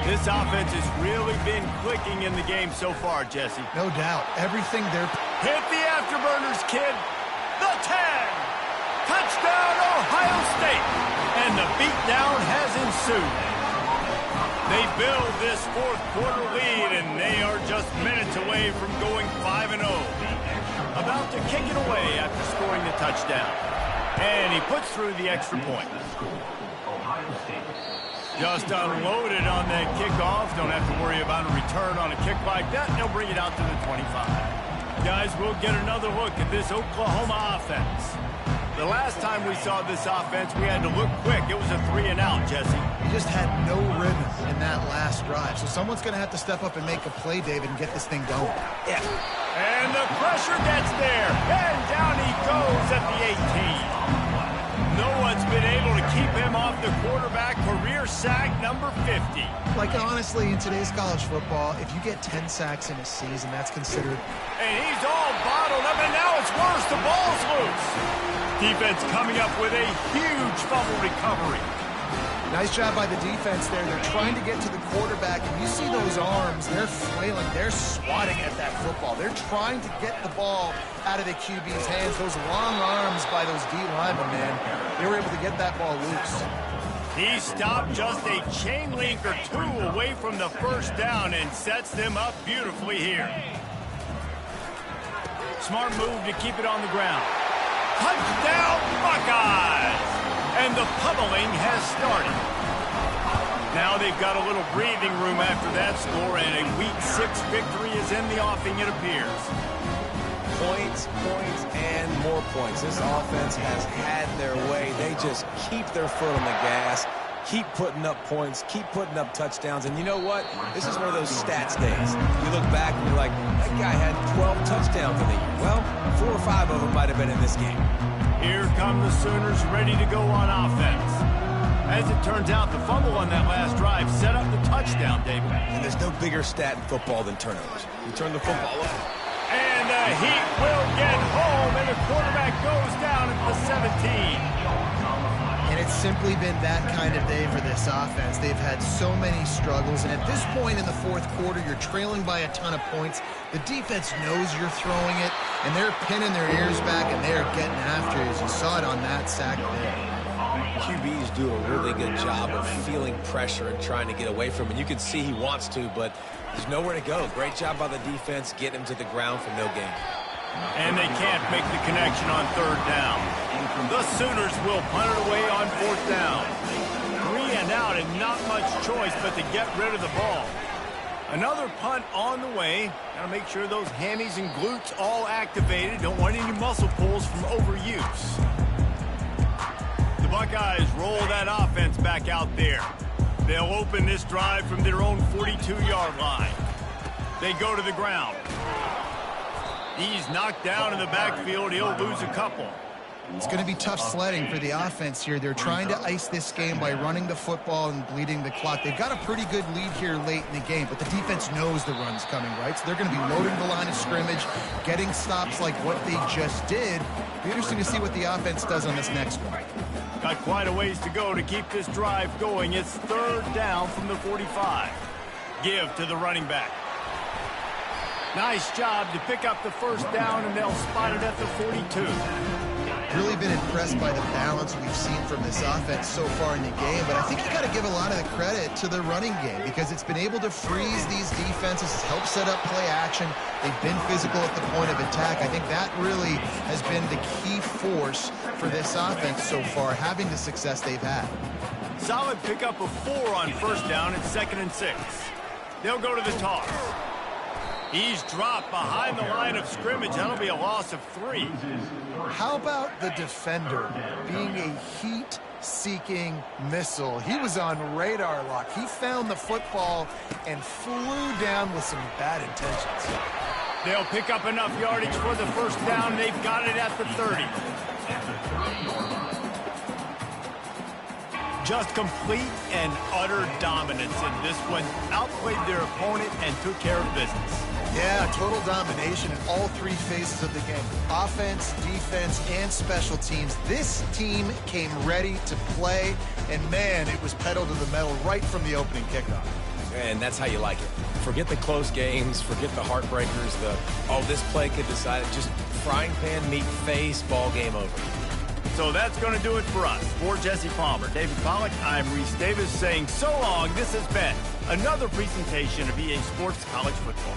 [SPEAKER 1] This offense has really been clicking in the game so far, Jesse.
[SPEAKER 3] No doubt. Everything they're...
[SPEAKER 1] Hit the afterburners, kid. The 10. Touchdown, Ohio State. And the beatdown has ensued. They build this 4th quarter lead, and they are just minutes away from going 5-0. About to kick it away after scoring the touchdown. And he puts through the extra point. Just unloaded on that kickoff. Don't have to worry about a return on a kick like that. And he'll bring it out to the 25. Guys, we'll get another look at this Oklahoma offense. The last time we saw this offense, we had to look quick. It was a 3-and-out, Jesse.
[SPEAKER 3] He just had no rhythm in that last drive. So someone's going to have to step up and make a play, David, and get this thing going.
[SPEAKER 2] Yeah.
[SPEAKER 1] And the pressure gets there. And down he goes at the 18. No one's been able to keep him off the quarterback. Career sack number 50.
[SPEAKER 3] Like, honestly, in today's college football, if you get 10 sacks in a season, that's considered...
[SPEAKER 1] And he's all bottled up, and now it's worse. The ball's loose. Defense coming up with a huge fumble recovery.
[SPEAKER 3] Nice job by the defense there. They're trying to get to the quarterback, and you see those arms. They're flailing. They're swatting at that football. They're trying to get the ball out of the QB's hands. Those long arms by those D linemen, man, they were able to get that ball loose.
[SPEAKER 1] He stopped just a chain link or two away from the first down and sets them up beautifully here. Smart move to keep it on the ground. Touchdown, Buckeyes! And the pummeling has started. Now they've got a little breathing room after that score, and a Week 6 victory is in the offing, it appears.
[SPEAKER 2] Points, points, and more points. This offense has had their way. They just keep their foot on the gas, keep putting up points, keep putting up touchdowns. And you know what? This is one of those stats days. You look back and you're like, that guy had 12 touchdowns in the year. Well, 4 or 5 of them might have been in this game.
[SPEAKER 1] Here come the Sooners ready to go on offense. As it turns out, the fumble on that last drive set up the touchdown, David.
[SPEAKER 2] And there's no bigger stat in football than turnovers. You turn the football over.
[SPEAKER 1] And the Heat will get home, and the quarterback goes down at the 17.
[SPEAKER 3] And it It's simply been that kind of day for this offense. They've had so many struggles, and at this point in the fourth quarter, you're trailing by a ton of points. The defense knows you're throwing it, and they're pinning their ears back, and they're getting after it, as you saw it on that sack there.
[SPEAKER 2] QBs do a really good job of feeling pressure and trying to get away from it. You can see he wants to, but there's nowhere to go. Great job by the defense getting him to the ground for no gain.
[SPEAKER 1] And they can't make the connection on third down. The Sooners will punt it away on fourth down. 3 and out and not much choice but to get rid of the ball. Another punt on the way. Got to make sure those hammies and glutes all activated. Don't want any muscle pulls from overuse. The Buckeyes roll that offense back out there. They'll open this drive from their own 42-yard line. They go to the ground. He's knocked down in the backfield. He'll lose a couple.
[SPEAKER 3] It's going to be tough sledding for the offense here. They're trying to ice this game by running the football and bleeding the clock. They've got a pretty good lead here late in the game, but the defense knows the run's coming, right? So they're going to be loading the line of scrimmage, getting stops like what they just did. Be interesting to see what the offense does on this next one.
[SPEAKER 1] Got quite a ways to go to keep this drive going. It's third down from the 45. Give to the running back. Nice job to pick up the first down, and they'll spot it at the 42.
[SPEAKER 3] Really been impressed by the balance we've seen from this offense so far in the game, but I think you got to give a lot of the credit to the running game because it's been able to freeze these defenses, help set up play action. They've been physical at the point of attack. I think that really has been the key force for this offense so far, having the success they've had.
[SPEAKER 1] Solid pickup of 4 on first down and 2nd and 6. They'll go to the toss. He's dropped behind the line of scrimmage. That'll be a loss of 3.
[SPEAKER 3] How about the defender being a heat-seeking missile? He was on radar lock. He found the football and flew down with some bad intentions.
[SPEAKER 1] They'll pick up enough yardage for the first down. They've got it at the 30. Just complete and utter dominance in this one. Outplayed their opponent and took care of business.
[SPEAKER 3] Yeah, total domination in all 3 phases of the game. Offense, defense, and special teams. This team came ready to play, and man, it was pedal to the metal right from the opening kickoff.
[SPEAKER 2] And that's how you like it. Forget the close games, forget the heartbreakers, this play could decide it. Just frying pan, meat face, ball game over.
[SPEAKER 1] So that's going to do it for us. For Jesse Palmer, David Pollack, I'm Reese Davis saying so long. This has been another presentation of EA Sports College Football.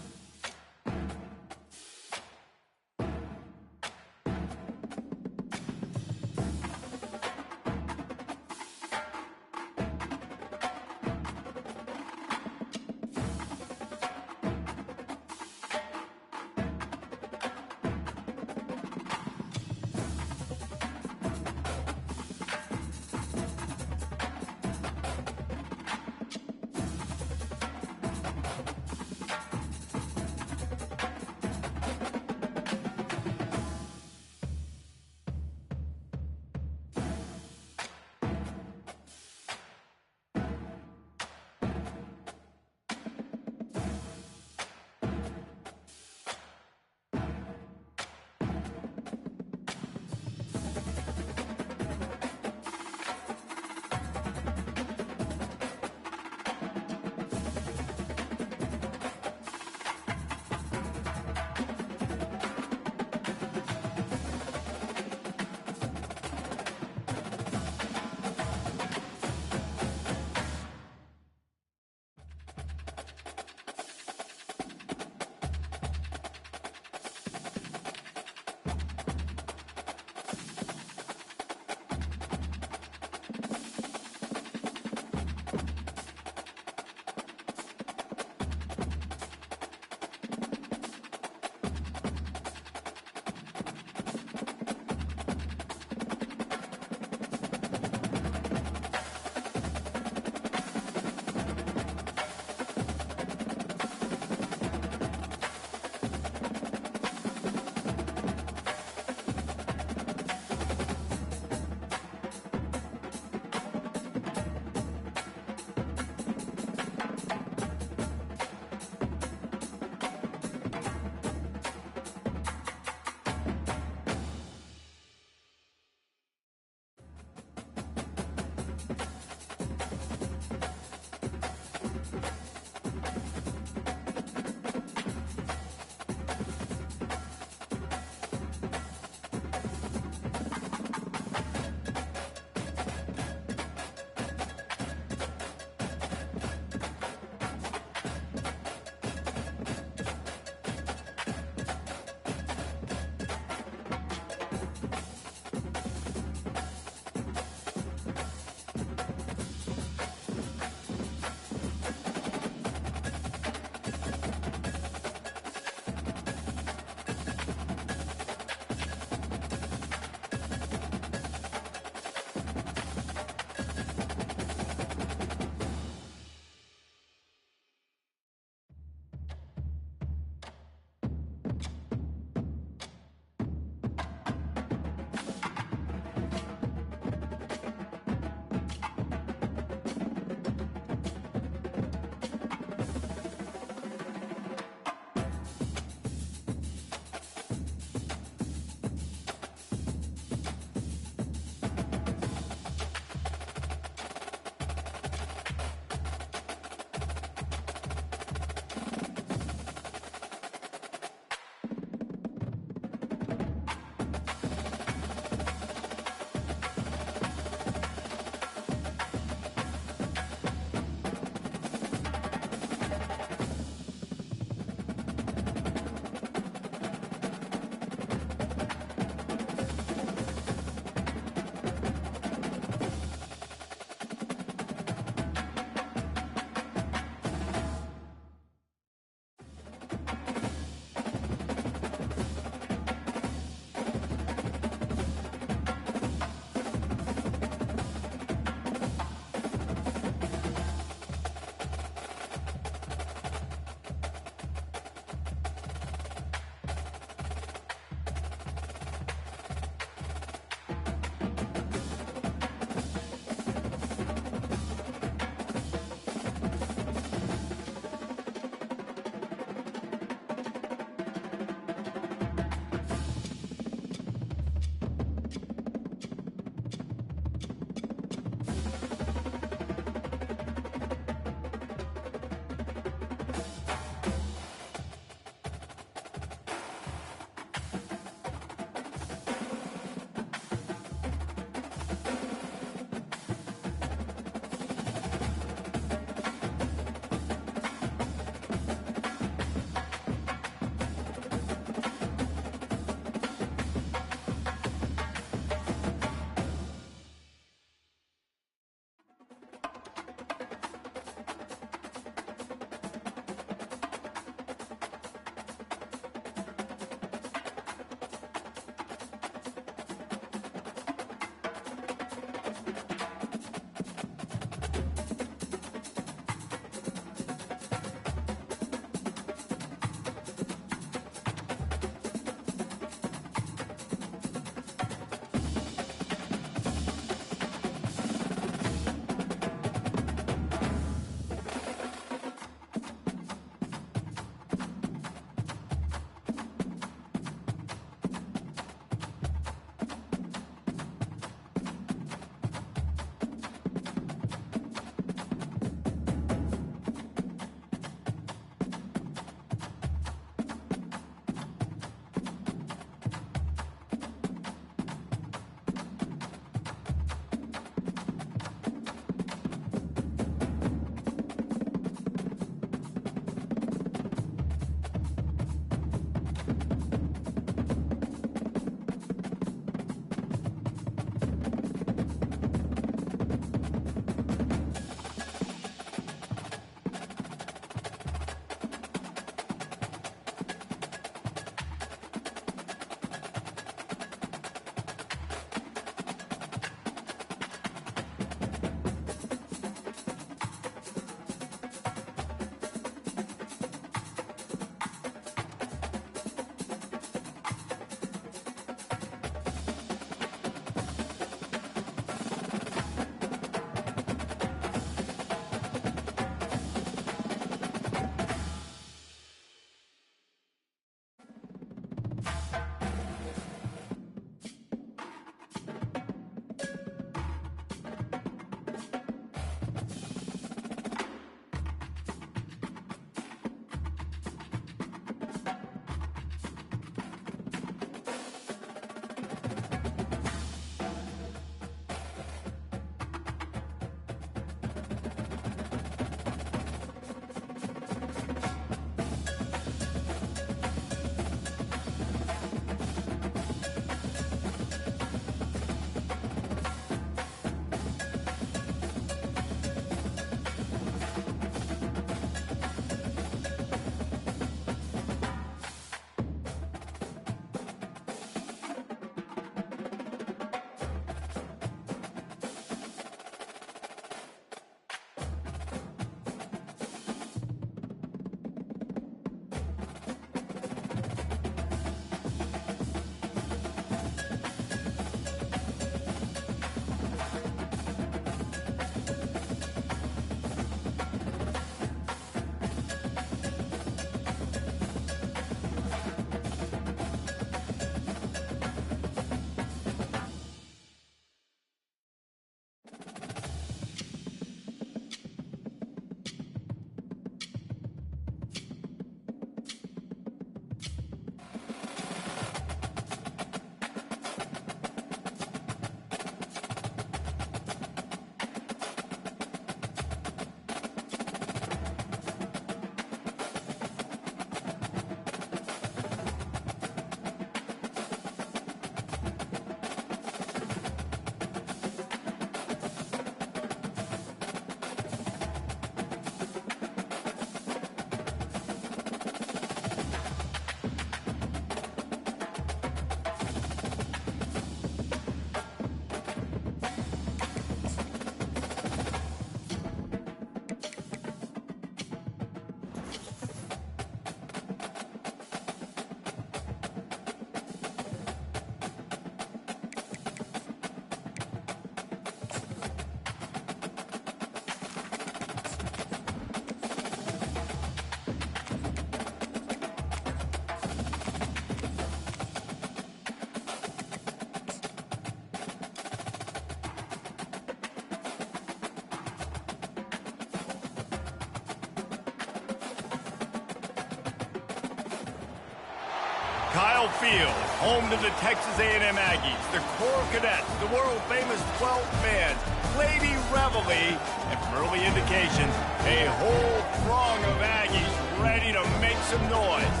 [SPEAKER 1] Kyle Field, home to the Texas A&M Aggies, the Corps Cadets, the world-famous 12 fans, Lady Reveille, and from early indications, a whole throng of Aggies ready to make some noise.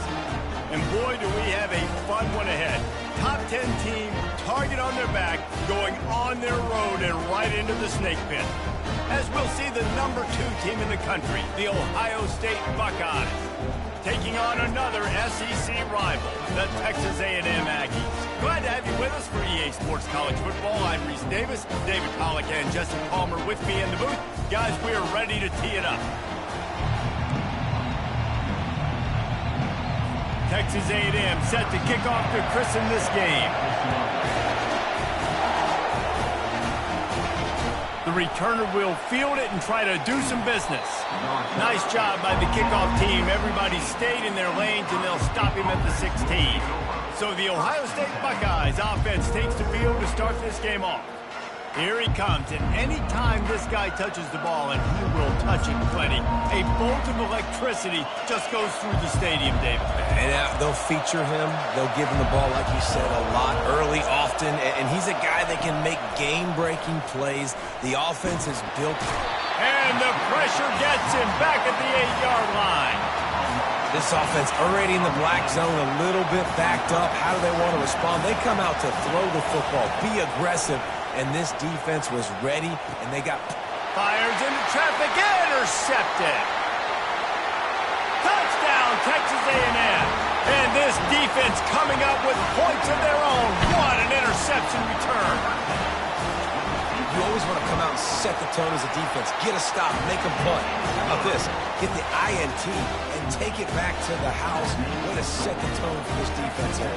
[SPEAKER 1] And boy, do we have a fun one ahead. Top 10 team, target on their back, going on their road and right into the snake pit. As we'll see the number 2 team in the country, the Ohio State Buckeyes, taking on another SEC rival, the Texas A&M Aggies. Glad to have you with us for EA Sports College Football. I'm Reese Davis, David Pollack and Jesse Palmer with me in the booth. Guys, we are ready to tee it up. Texas A&M set to kick off to christen this game. The returner will field it and try to do some business. Nice job by the kickoff team. Everybody stayed in their lanes, and they'll stop him at the 16. So the Ohio State Buckeyes offense takes the field to start this game off. Here he comes, and any time this guy touches the ball, and he will touch it plenty, a bolt of electricity just goes through the stadium, David.
[SPEAKER 2] And they'll feature him. They'll give him the ball, like you said, a lot, early, often. And he's a guy that can make game-breaking plays. The offense is built.
[SPEAKER 1] And the pressure gets him back at the 8-yard line.
[SPEAKER 2] This offense already in the black zone, a little bit backed up. How do they want to respond? They come out to throw the football, be aggressive. And this defense was ready, and they got...
[SPEAKER 1] Fires into traffic, intercepted. Touchdown, Texas A&M. And this defense coming up with points of their own. What an interception return.
[SPEAKER 2] You always want to come out and set the tone as a defense. Get a stop, make a punt. How about this? Get the INT and take it back to the house. Way to set the tone for this defense here.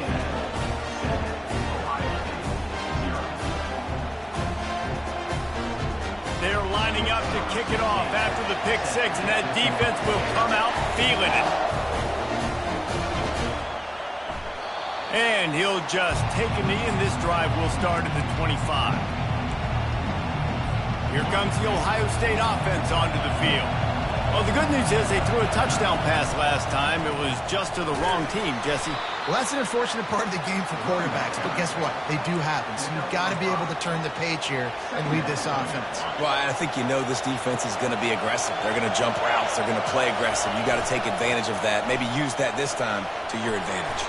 [SPEAKER 1] They're lining up to kick it off after the pick 6, and that defense will come out feeling it. And he'll just take a knee, and this drive will start at the 25. Here comes the Ohio State offense onto the field. Well, the good news is they threw a touchdown pass last time. It was just to the wrong team, Jesse.
[SPEAKER 3] Well, that's an unfortunate part of the game for quarterbacks, but guess what? They do happen, so you've got to be able to turn the page here and lead this offense.
[SPEAKER 2] Well, I think you know this defense is going to be aggressive. They're going to jump routes. They're going to play aggressive. You got to take advantage of that. Maybe use that this time to your advantage.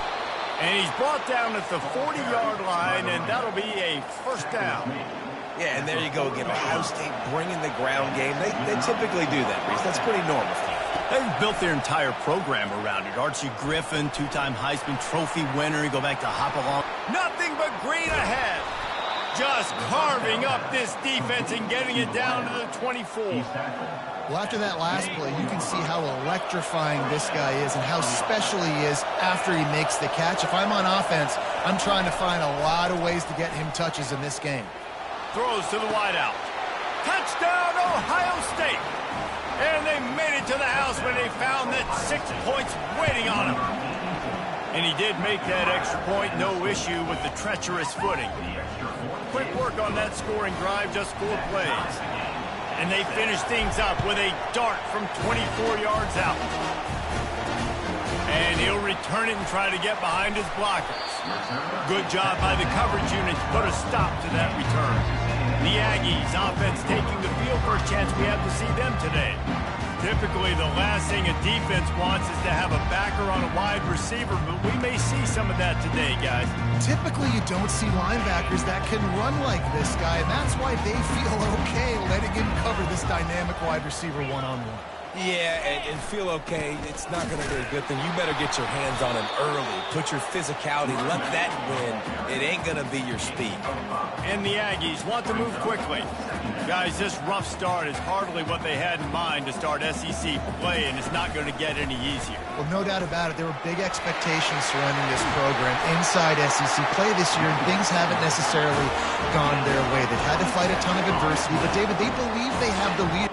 [SPEAKER 1] And he's brought down at the 40-yard line, and that'll be a first down.
[SPEAKER 2] Yeah, and there you go again. Ohio State bringing the ground game. They typically do that, Reese. That's pretty normal for them.
[SPEAKER 1] They've built their entire program around it. Archie Griffin, 2-time Heisman Trophy winner. You go back to Hopalong. Nothing but green ahead. Just carving up this defense and getting it down to the 24.
[SPEAKER 3] Well, after that last play, you can see how electrifying this guy is and how special he is after he makes the catch. If I'm on offense, I'm trying to find a lot of ways to get him touches in this game.
[SPEAKER 1] Throws to the wideout. Touchdown, Ohio State. And they made it to the house when they found that 6 points waiting on him. And he did make that extra point, no issue with the treacherous footing. Quick work on that scoring drive, just 4 plays. And they finish things up with a dart from 24 yards out. And he'll return it and try to get behind his blockers. Good job by the coverage unit to put a stop to that return. The Aggies offense taking the field. First chance we have to see them today. Typically, the last thing a defense wants is to have a backer on a wide receiver, but we may see some of that today, guys.
[SPEAKER 3] Typically, you don't see linebackers that can run like this guy, and that's why they feel okay letting him cover this dynamic wide receiver one-on-one.
[SPEAKER 2] Yeah, and feel okay. It's not going to be a good thing. You better get your hands on him early. Put your physicality. Let that win. It ain't going to be your speed.
[SPEAKER 1] And the Aggies want to move quickly. Guys, this rough start is hardly what they had in mind to start SEC play, and it's not going to get any easier.
[SPEAKER 3] Well, no doubt about it. There were big expectations surrounding this program inside SEC play this year, and things haven't necessarily gone their way. They've had to fight a ton of adversity, but, David, they believe they have the lead.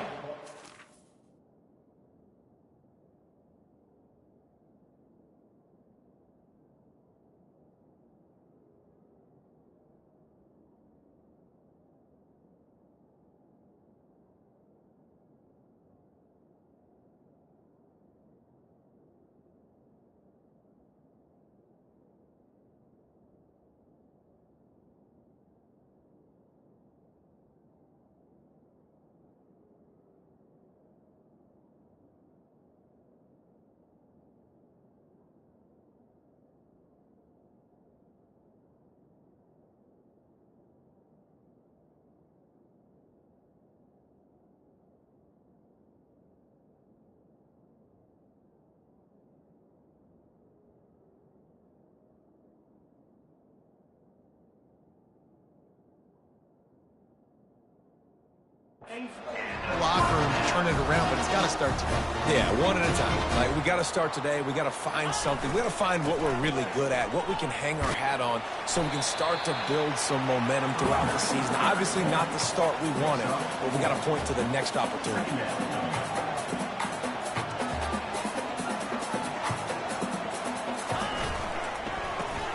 [SPEAKER 3] Locker room to turn it around, but it's got to start today.
[SPEAKER 2] Yeah, one at a time. Like, we got to start today. We got to find something. We got to find what we're really good at, what we can hang our hat on, so we can start to build some momentum throughout the season. Obviously, not the start we wanted, but we got to point to the next opportunity.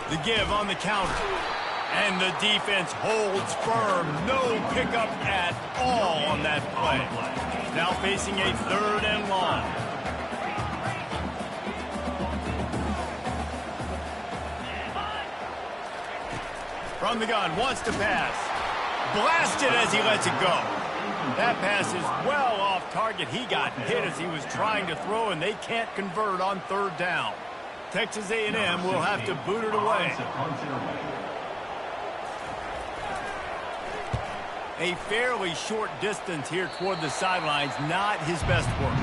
[SPEAKER 1] The give on the counter. And the defense holds firm. No pickup at all on that play. Now facing a 3rd and long. From the gun, wants to pass. Blasted as he lets it go. That pass is well off target. He got hit as he was trying to throw, and they can't convert on 3rd down. Texas A&M will have to boot it away. A fairly short distance here toward the sidelines, not his best work.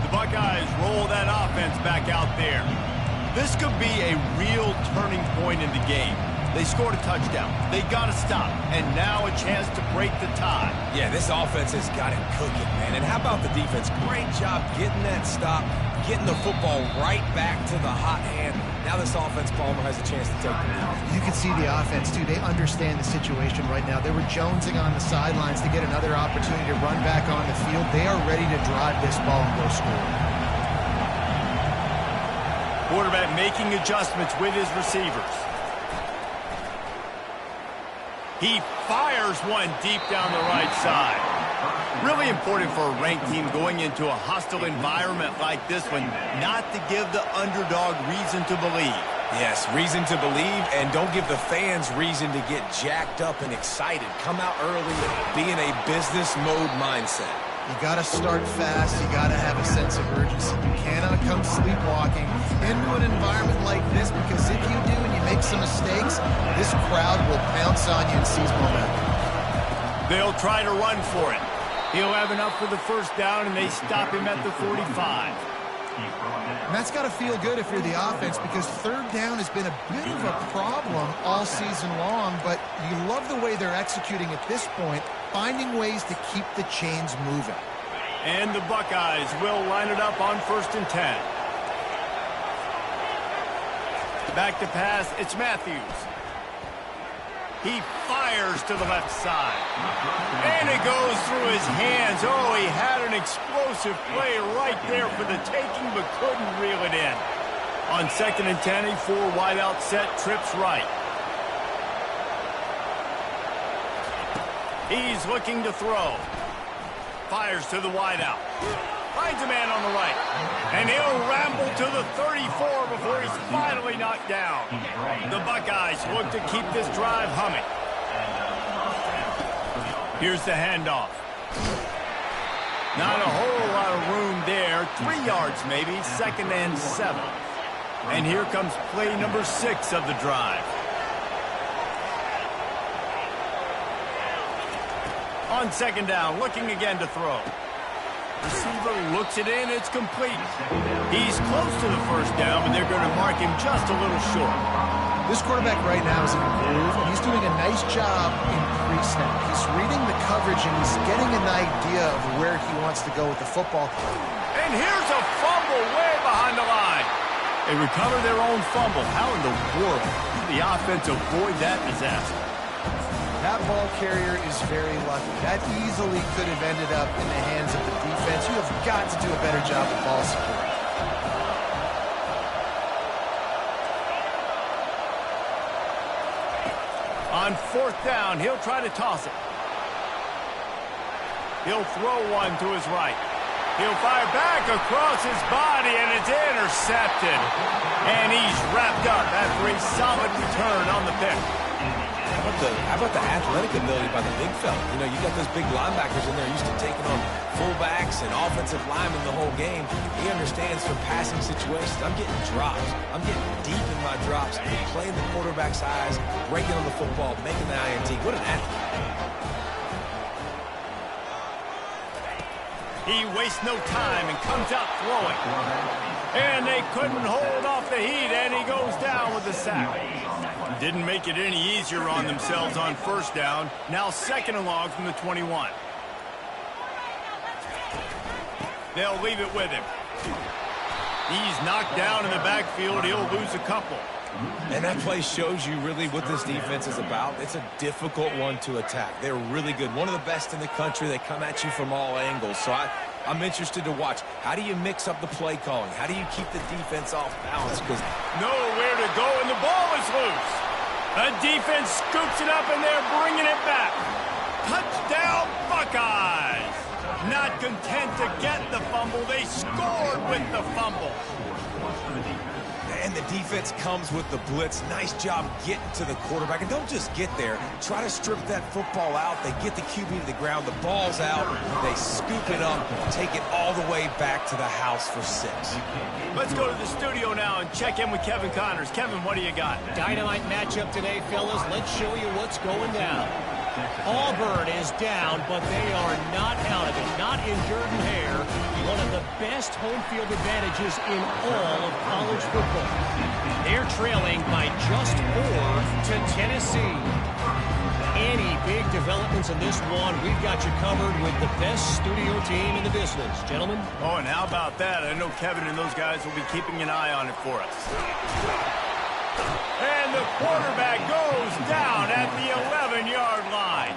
[SPEAKER 1] The Buckeyes roll that offense back out there. This could be a real turning point in the game. They scored a touchdown. They got to stop. And now a chance to break the tie.
[SPEAKER 2] Yeah, this offense has got it cooking, man. And how about the defense? Great job getting that stop, getting the football right back to the hot hand. Now this offense, Palmer, has a chance to take the lead.
[SPEAKER 3] You can see the offense, too. They understand the situation right now. They were jonesing on the sidelines to get another opportunity to run back on the field. They are ready to drive this ball and go score.
[SPEAKER 1] Quarterback making adjustments with his receivers. He fires one deep down the right side. Really important for a ranked team going into a hostile environment like this one, not to give the underdog reason to believe.
[SPEAKER 2] Yes, reason to believe, and don't give the fans reason to get jacked up and excited. Come out early, be in a business mode mindset.
[SPEAKER 3] You got to start fast. You got to have a sense of urgency. You cannot come sleepwalking into an environment like this, because if you do and you make some mistakes, this crowd will pounce on you and seize momentum.
[SPEAKER 1] They'll try to run for it. He'll have enough for the 1st down, and they stop him at the 45.
[SPEAKER 3] And that's got to feel good if you're the offense, because 3rd down has been a bit of a problem all season long, but you love the way they're executing at this point, finding ways to keep the chains moving.
[SPEAKER 1] And the Buckeyes will line it up on 1st and 10. Back to pass, it's Matthews. He fires to the left side. And it goes through his hands. Oh, he had an explosive play right there for the taking, but couldn't reel it in. On 2nd and 10, a 4-wideout set, trips right. He's looking to throw. Fires to the wideout. Finds a man on the right. And he'll ramble to the 34 before he's finally knocked down. The Buckeyes look to keep this drive humming. Here's the handoff. Not a whole lot of room there. 3 yards maybe, 2nd and 7. And here comes play number 6 of the drive. On 2nd down, looking again to throw. Receiver looks it in, it's complete. He's close to the 1st down, but they're going to mark him just a little short.
[SPEAKER 3] This quarterback right now is in a groove, and he's doing a nice job in pre-snap. He's reading the coverage, and he's getting an idea of where he wants to go with the football.
[SPEAKER 1] And here's a fumble way behind the line. They recover their own fumble. How in the world did the offense avoid that disaster?
[SPEAKER 3] That ball carrier is very lucky. That easily could have ended up in the hands of the defense. You have got to do a better job of ball security.
[SPEAKER 1] On 4th down, he'll try to toss it. He'll throw one to his right. He'll fire back across his body, and it's intercepted. And he's wrapped up after a solid return on the pick.
[SPEAKER 2] How about the athletic ability by the big fella? You know, you got those big linebackers in there used to taking on fullbacks and offensive linemen the whole game. He understands for passing situations. I'm getting drops. I'm getting deep in my drops, playing the quarterback's eyes, breaking on the football, making the INT. What an athlete.
[SPEAKER 1] He wastes no time and comes out throwing. And they couldn't hold off the heat, and he goes down with the sack. Didn't make it any easier on themselves on first down. Now 2nd and long from the 21. They'll leave it with him. He's knocked down in the backfield. He'll lose a couple.
[SPEAKER 2] And that play shows you really what this defense is about. It's a difficult one to attack. They're really good. One of the best in the country. They come at you from all angles. So I'm interested to watch. How do you mix up the play calling? How do you keep the defense off balance? Because
[SPEAKER 1] nowhere to go, and the ball is loose. The defense scoops it up, and they're bringing it back. Touchdown, Buckeyes. Not content to get the fumble, they scored with the fumble.
[SPEAKER 2] And the defense comes with the blitz. Nice job getting to the quarterback. And don't just get there. Try to strip that football out. They get the QB to the ground. The ball's out. They scoop it up, take it all the way back to the house for 6.
[SPEAKER 1] Let's go to the studio now and check in with Kevin Connors. Kevin, what do you got?
[SPEAKER 4] Dynamite matchup today, fellas. Let's show you what's going down. Auburn is down, but they are not out of it. Not in Jordan-Hare. One of the best home field advantages in all of college football. They're trailing by just 4 to Tennessee. Any big developments in this one, we've got you covered with the best studio team in the business. Gentlemen?
[SPEAKER 1] Oh, and how about that? I know Kevin and those guys will be keeping an eye on it for us. And the quarterback goes down at the 11-yard line.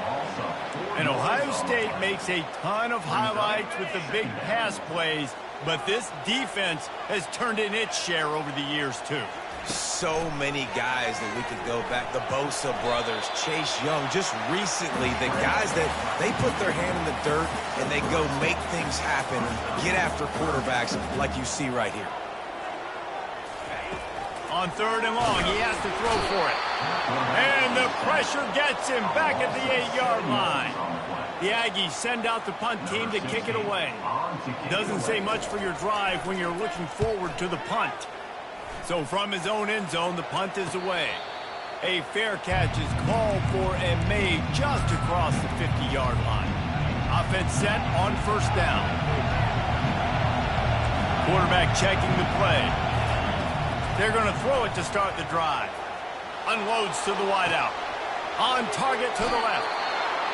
[SPEAKER 1] And Ohio State makes a ton of highlights with the big pass plays, but this defense has turned in its share over the years, too.
[SPEAKER 2] So many guys that we could go back. The Bosa brothers, Chase Young. Just recently, the guys that they put their hand in the dirt and they go make things happen and get after quarterbacks like you see right here.
[SPEAKER 1] On 3rd and long, he has to throw for it. And the pressure gets him back at the 8-yard line. The Aggies send out the punt team to kick it away. Doesn't say much for your drive when you're looking forward to the punt. So from his own end zone, the punt is away. A fair catch is called for and made just across the 50-yard line. Offense set on 1st down. Quarterback checking the play. They're going to throw it to start the drive. Unloads to the wideout. On target to the left.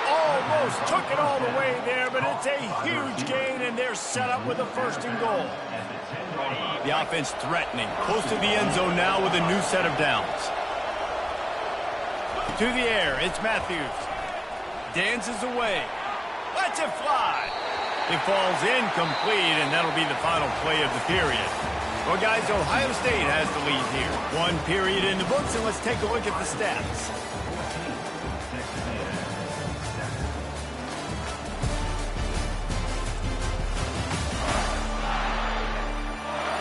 [SPEAKER 1] Almost took it all the way there, but it's a huge gain, and they're set up with a 1st and goal. The offense threatening. Close to the end zone now with a new set of downs. To the air, it's Matthews. Dances away. Lets it fly. It falls incomplete, and that'll be the final play of the period. Well, guys, Ohio State has the lead here. 1 period in the books, and let's take a look at the stats.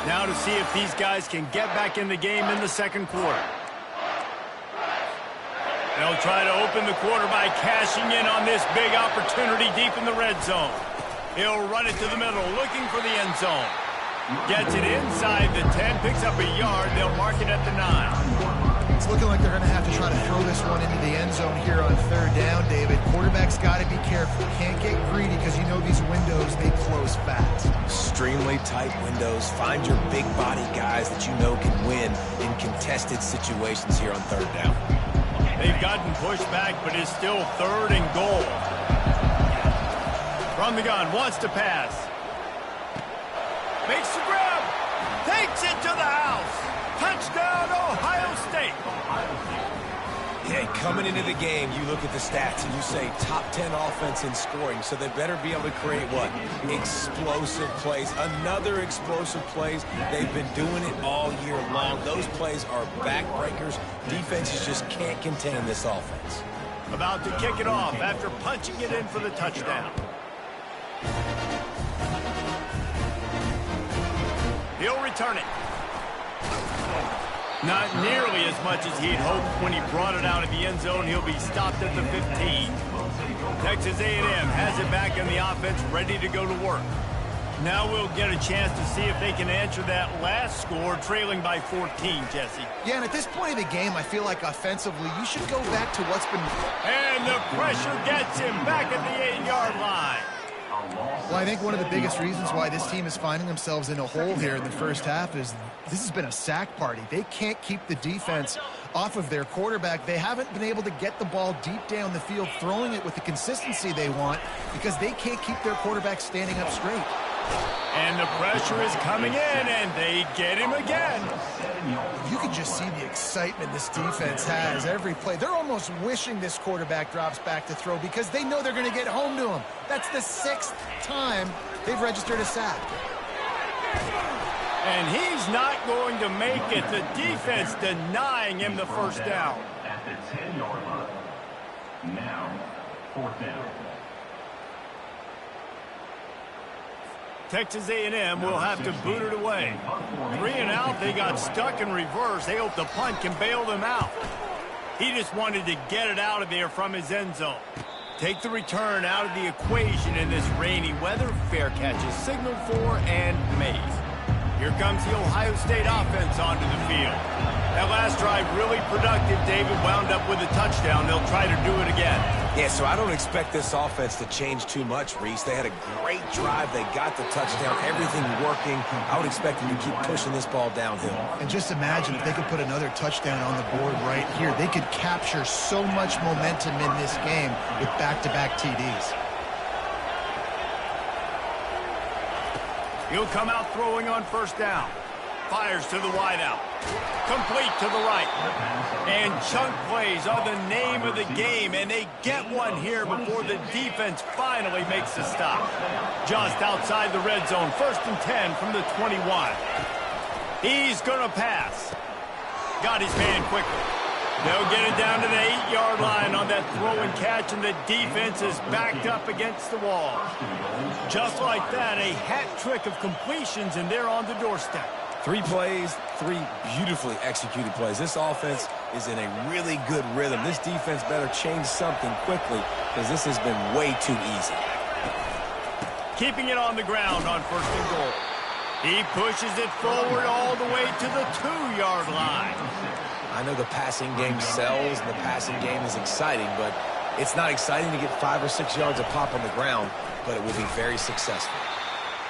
[SPEAKER 1] Now to see if these guys can get back in the game in the 2nd quarter. They'll try to open the quarter by cashing in on this big opportunity deep in the red zone. He'll run it to the middle, looking for the end zone. Gets it inside the 10, picks up a yard. They'll mark it at the 9.
[SPEAKER 3] It's looking like they're going to have to try to throw this one into the end zone here on 3rd down, David. Quarterback's got to be careful. Can't get greedy because you know these windows, they close fast.
[SPEAKER 2] Extremely tight windows. Find your big body guys that you know can win in contested situations here on 3rd down.
[SPEAKER 1] They've gotten pushed back, but it's still 3rd and goal. From the gun, wants to pass. Makes the grab. Takes it to the house. Touchdown, Ohio State.
[SPEAKER 2] Yeah, coming into the game, you look at the stats and you say top 10 offense in scoring, so they better be able to create what? Explosive plays. Another explosive plays. They've been doing it all year long. Those plays are backbreakers. Defenses just can't contain this offense.
[SPEAKER 1] About to kick it off after punching it in for the touchdown. He'll return it. Not nearly as much as he'd hoped when he brought it out of the end zone. He'll be stopped at the 15. Texas A&M has it back in the offense, ready to go to work. Now we'll get a chance to see if they can answer that last score, trailing by 14, Jesse.
[SPEAKER 3] Yeah, and at this point of the game, I feel like offensively, you should go back to what's been...
[SPEAKER 1] And the pressure gets him back at the 8-yard line.
[SPEAKER 3] Well, I think one of the biggest reasons why this team is finding themselves in a hole here in the first half is this has been a sack party. They can't keep the defense off of their quarterback. They haven't been able to get the ball deep down the field, throwing it with the consistency they want because they can't keep their quarterback standing up straight.
[SPEAKER 1] And the pressure is coming in, and they get him again.
[SPEAKER 3] You can just see the excitement this defense has every play. They're almost wishing this quarterback drops back to throw because they know they're going to get home to him. That's the 6th time they've registered a sack.
[SPEAKER 1] And he's not going to make it. The defense denying him the first down.
[SPEAKER 5] At the 10-yard line. Now, 4th down.
[SPEAKER 1] Texas A&M will have to boot it away. 3 and out, they got stuck in reverse. They hope the punt can bail them out. He just wanted to get it out of there from his end zone. Take the return out of the equation in this rainy weather. Fair catch is signaled for and made. Here comes the Ohio State offense onto the field. That last drive really productive. David wound up with a touchdown. They'll try to do it again.
[SPEAKER 2] Yeah, so I don't expect this offense to change too much, Reese. They had a great drive. They got the touchdown. Everything working. I would expect them to keep pushing this ball downhill.
[SPEAKER 3] And just imagine if they could put another touchdown on the board right here. They could capture so much momentum in this game with back-to-back TDs.
[SPEAKER 1] He'll come out throwing on first down. Fires to the wideout. Complete to the right. And chunk plays are the name of the game, and they get one here before the defense finally makes the stop. Just outside the red zone, 1st and 10 from the 21. He's going to pass. Got his man quickly. They'll get it down to the 8-yard line on that throw and catch, and the defense is backed up against the wall. Just like that, a hat trick of completions, and they're on the doorstep.
[SPEAKER 2] 3 plays, 3 beautifully executed plays. This offense is in a really good rhythm. This defense better change something quickly because this has been way too easy.
[SPEAKER 1] Keeping it on the ground on 1st and goal. He pushes it forward all the way to the 2-yard line.
[SPEAKER 2] I know the passing game sells and the passing game is exciting, but it's not exciting to get 5 or 6 yards of pop on the ground, but it will be very successful.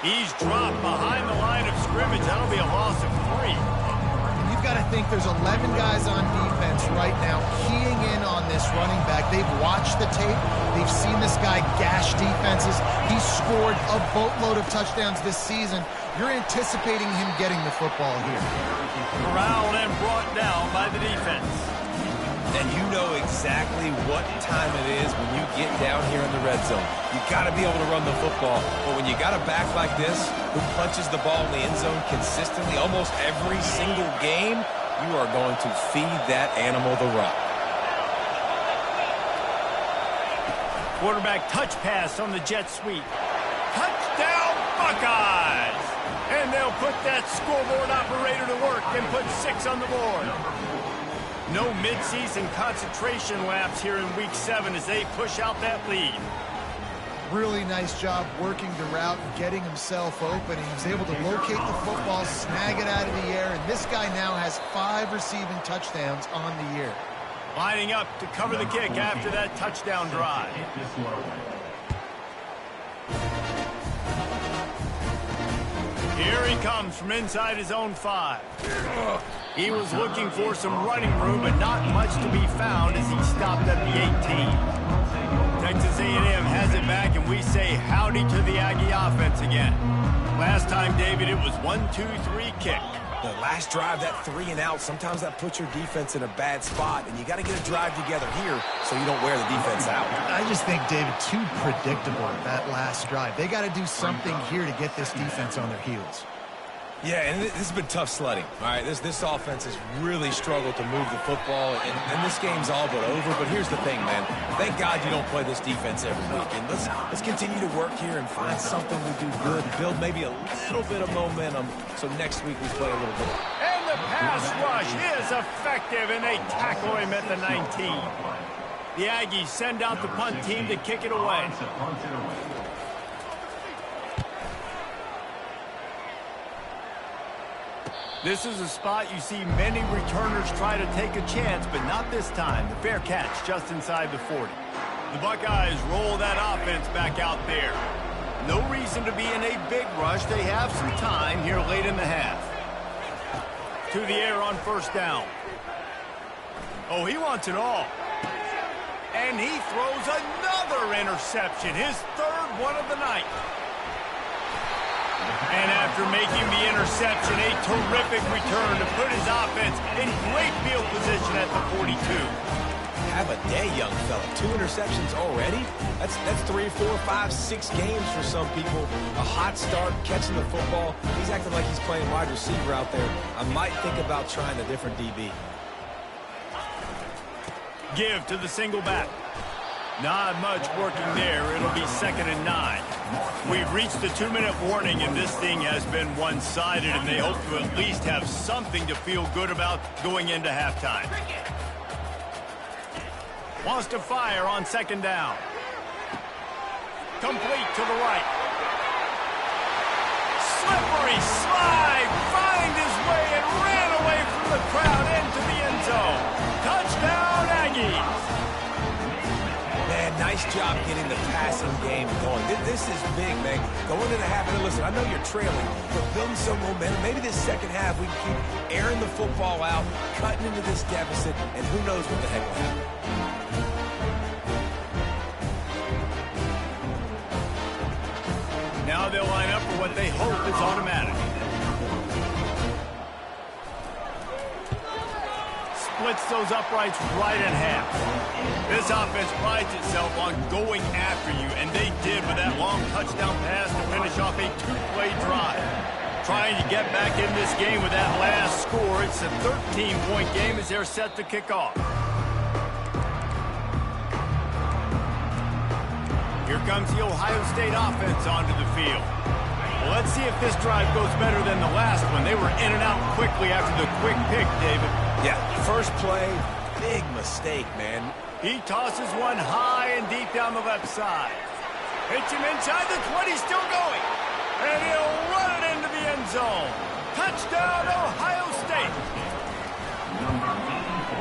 [SPEAKER 1] He's dropped behind the line of scrimmage. That'll be a loss of 3.
[SPEAKER 3] And you've got to think there's 11 guys on defense right now keying in on this running back. They've watched the tape. They've seen this guy gash defenses. He's scored a boatload of touchdowns this season. You're anticipating him getting the football here.
[SPEAKER 1] Corralled and brought down by the defense.
[SPEAKER 2] And you know exactly what time it is when you get down here in the red zone. You got to be able to run the football. But when you got a back like this who punches the ball in the end zone consistently almost every single game, you are going to feed that animal the rock.
[SPEAKER 1] Quarterback touch pass on the jet sweep. Touchdown, Buckeyes! And they'll put that scoreboard operator to work and put 6 on the board. No midseason concentration laps here in Week 7 as they push out that lead.
[SPEAKER 3] Really nice job working the route and getting himself open. He was able to locate the football, snag it out of the air, and this guy now has 5 receiving touchdowns on the year.
[SPEAKER 1] Lining up to cover the kick after that touchdown drive. Here he comes from inside his own 5. He was looking for some running room, but not much to be found as he stopped at the 18. Texas A&M has it back, and we say howdy to the Aggie offense again. Last time, David, it was 1-2-3 kick.
[SPEAKER 2] The last drive, that 3 and out, sometimes that puts your defense in a bad spot, and you got to get a drive together here so you don't wear the defense out.
[SPEAKER 3] I just think, David, too predictable that last drive. They got to do something here to get this defense on their heels.
[SPEAKER 2] Yeah, and this has been tough sledding. All right, this offense has really struggled to move the football, and this game's all but over. But here's the thing, man. Thank God you don't play this defense every week. And let's continue to work here and find something to do good, build maybe a little bit of momentum, so next week we play a little bit.
[SPEAKER 1] And the pass rush is effective, and they tackle him at the 19. The Aggies send out the punt team to kick it away. This is a spot you see many returners try to take a chance, but not this time. The fair catch just inside the 40. The Buckeyes roll that offense back out there. No reason to be in a big rush. They have some time here late in the half. To the air on first down. Oh, he wants it all. And he throws another interception, his third one of the night. And after making the interception, a terrific return to put his offense in great field position at the 42.
[SPEAKER 2] Have a day, young fella. 2 interceptions already? That's 3, 4, 5, 6 games for some people. A hot start, catching the football. He's acting like he's playing wide receiver out there. I might think about trying a different DB.
[SPEAKER 1] Give to the single back. Not much working there. It'll be 2nd and 9. We've reached the 2-minute warning, and this thing has been one-sided, and they hope to at least have something to feel good about going into halftime. Wants to fire on 2nd down. Complete to the right. Slippery slide. Find his way and ran away from the crowd into the end zone. Touchdown, Aggies.
[SPEAKER 2] Man, nice job getting the passing game going. This is big, man. Going into the half, and listen, I know you're trailing, but building some momentum. Maybe this second half we can keep airing the football out, cutting into this deficit, and who knows what the heck will happen.
[SPEAKER 1] Now they'll line up for what they hope is automatic. Splits those uprights right in half. This offense prides itself on going after you, and they did with that long touchdown pass to finish off a 2-play drive. Trying to get back in this game with that last score. It's a 13-point game as they're set to kick off. Here comes the Ohio State offense onto the field. Well, let's see if this drive goes better than the last one. They were in and out quickly after the quick pick, David.
[SPEAKER 2] Yeah, first play, big mistake, man.
[SPEAKER 1] He tosses one high and deep down the left side. Hits him inside the 20, still going. And he'll run it into the end zone. Touchdown, Ohio State.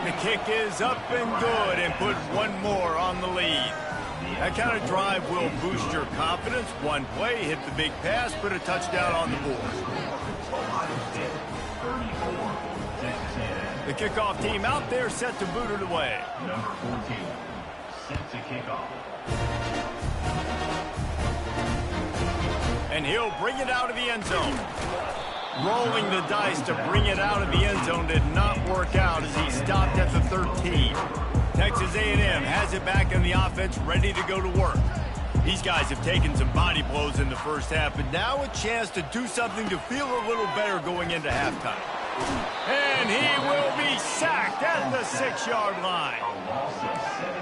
[SPEAKER 1] The kick is up and good and put one more on the lead. That kind of drive will boost your confidence. One play, hit the big pass, put a touchdown on the board. The kickoff team out there set to boot it away.
[SPEAKER 5] Number 14, set to kick off.
[SPEAKER 1] And he'll bring it out of the end zone. Rolling the dice to bring it out of the end zone did not work out as he stopped at the 13. Texas A&M has it back in the offense, ready to go to work. These guys have taken some body blows in the first half, but now a chance to do something to feel a little better going into halftime. And he will be sacked at the 6-yard line.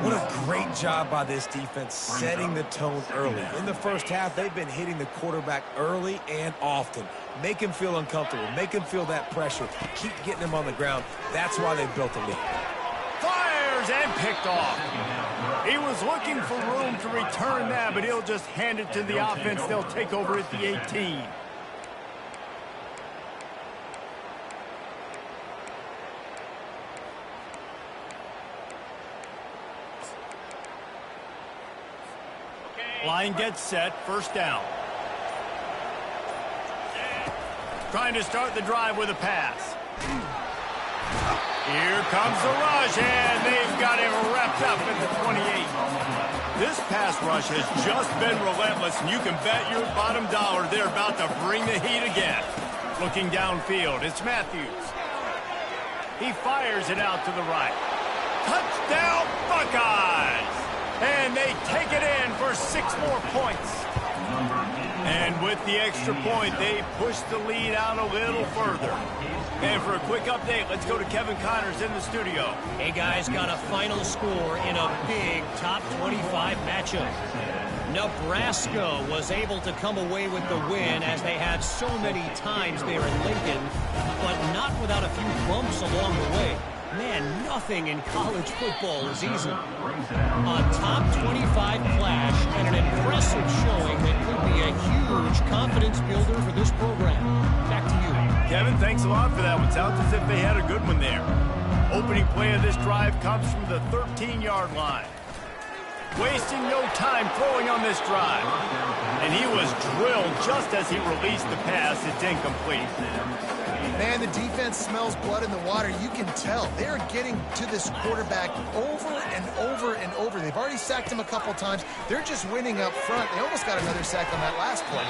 [SPEAKER 2] What a great job by this defense setting the tone early. In the first half, they've been hitting the quarterback early and often. Make him feel uncomfortable. Make him feel that pressure. Keep getting him on the ground. That's why they built the lead.
[SPEAKER 1] Fires and picked off. He was looking for room to return that, but he'll just hand it to the offense. They'll take over at the 18. Line gets set, first down. Trying to start the drive with a pass. Here comes the rush, and they've got him wrapped up at the 28. This pass rush has just been relentless, and you can bet your bottom dollar they're about to bring the heat again. Looking downfield, it's Matthews. He fires it out to the right. Touchdown, Buckeyes! And they take it in for 6 more points. And with the extra point, they push the lead out a little further. And for a quick update, let's go to Kevin Connors in the studio.
[SPEAKER 4] Hey, guys, got a final score in a big top 25 matchup. Nebraska was able to come away with the win as they had so many times there in Lincoln, but not without a few bumps along the way. Man, nothing in college football is easy. A top 25 clash and an impressive showing that could be a huge confidence builder for this program. Back to you.
[SPEAKER 1] Kevin, thanks a lot for that one. Sounds as if they had a good one there. Opening play of this drive comes from the 13-yard line. wasting no time throwing on this drive. And he was drilled just as he released the pass. It's incomplete.
[SPEAKER 3] Man, the defense smells blood in the water. You can tell. They're getting to this quarterback over and over and over. They've already sacked him a couple times. They're just winning up front. They almost got another sack on that last play.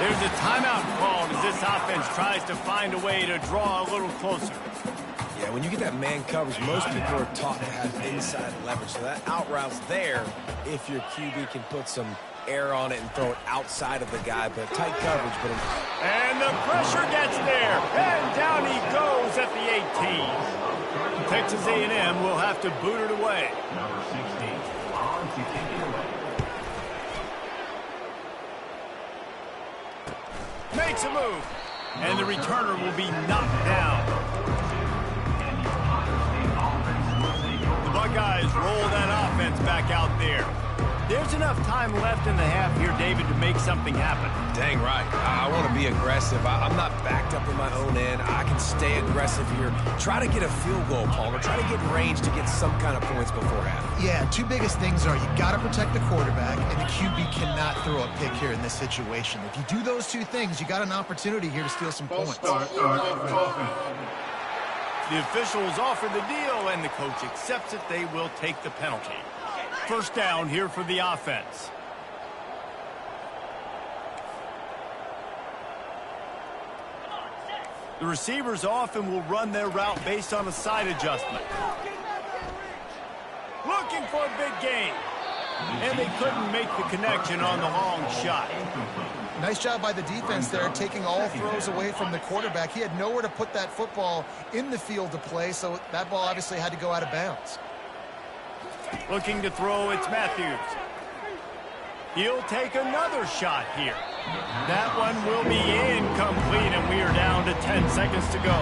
[SPEAKER 1] There's a timeout called as this offense tries to find a way to draw a little closer.
[SPEAKER 2] Yeah, when you get that man coverage, most people are taught to have inside leverage. So that out route's there if your QB can put some air on it and throw it outside of the guy, but tight coverage.
[SPEAKER 1] And the pressure gets there, and down he goes at the 18. Texas A&M will have to boot it away.
[SPEAKER 5] Number 16, on to take it away.
[SPEAKER 1] Makes a move, and the returner will be knocked down. The Buckeyes roll that offense back out there. There's enough time left in the half here, David, to make something happen.
[SPEAKER 2] Dang right. I want to be aggressive. I'm not backed up in my own end. I can stay aggressive here. Try to get a field goal, Palmer. Try to get range to get some kind of points before half.
[SPEAKER 3] Yeah, two biggest things are you got to protect the quarterback, and the QB cannot throw a pick here in this situation. If you do those two things, you got an opportunity here to steal some points.
[SPEAKER 1] The officials offer the deal, and the coach accepts it. They will take the penalty. First down here for the offense. The receivers often will run their route based on a side adjustment. Looking for a big gain. And they couldn't make the connection on the long shot.
[SPEAKER 3] Nice job by the defense there, taking all throws away from the quarterback. He had nowhere to put that football in the field to play, so that ball obviously had to go out of bounds.
[SPEAKER 1] Looking to throw, it's Matthews. He'll take another shot here. That one will be incomplete, and we are down to 10 seconds to go.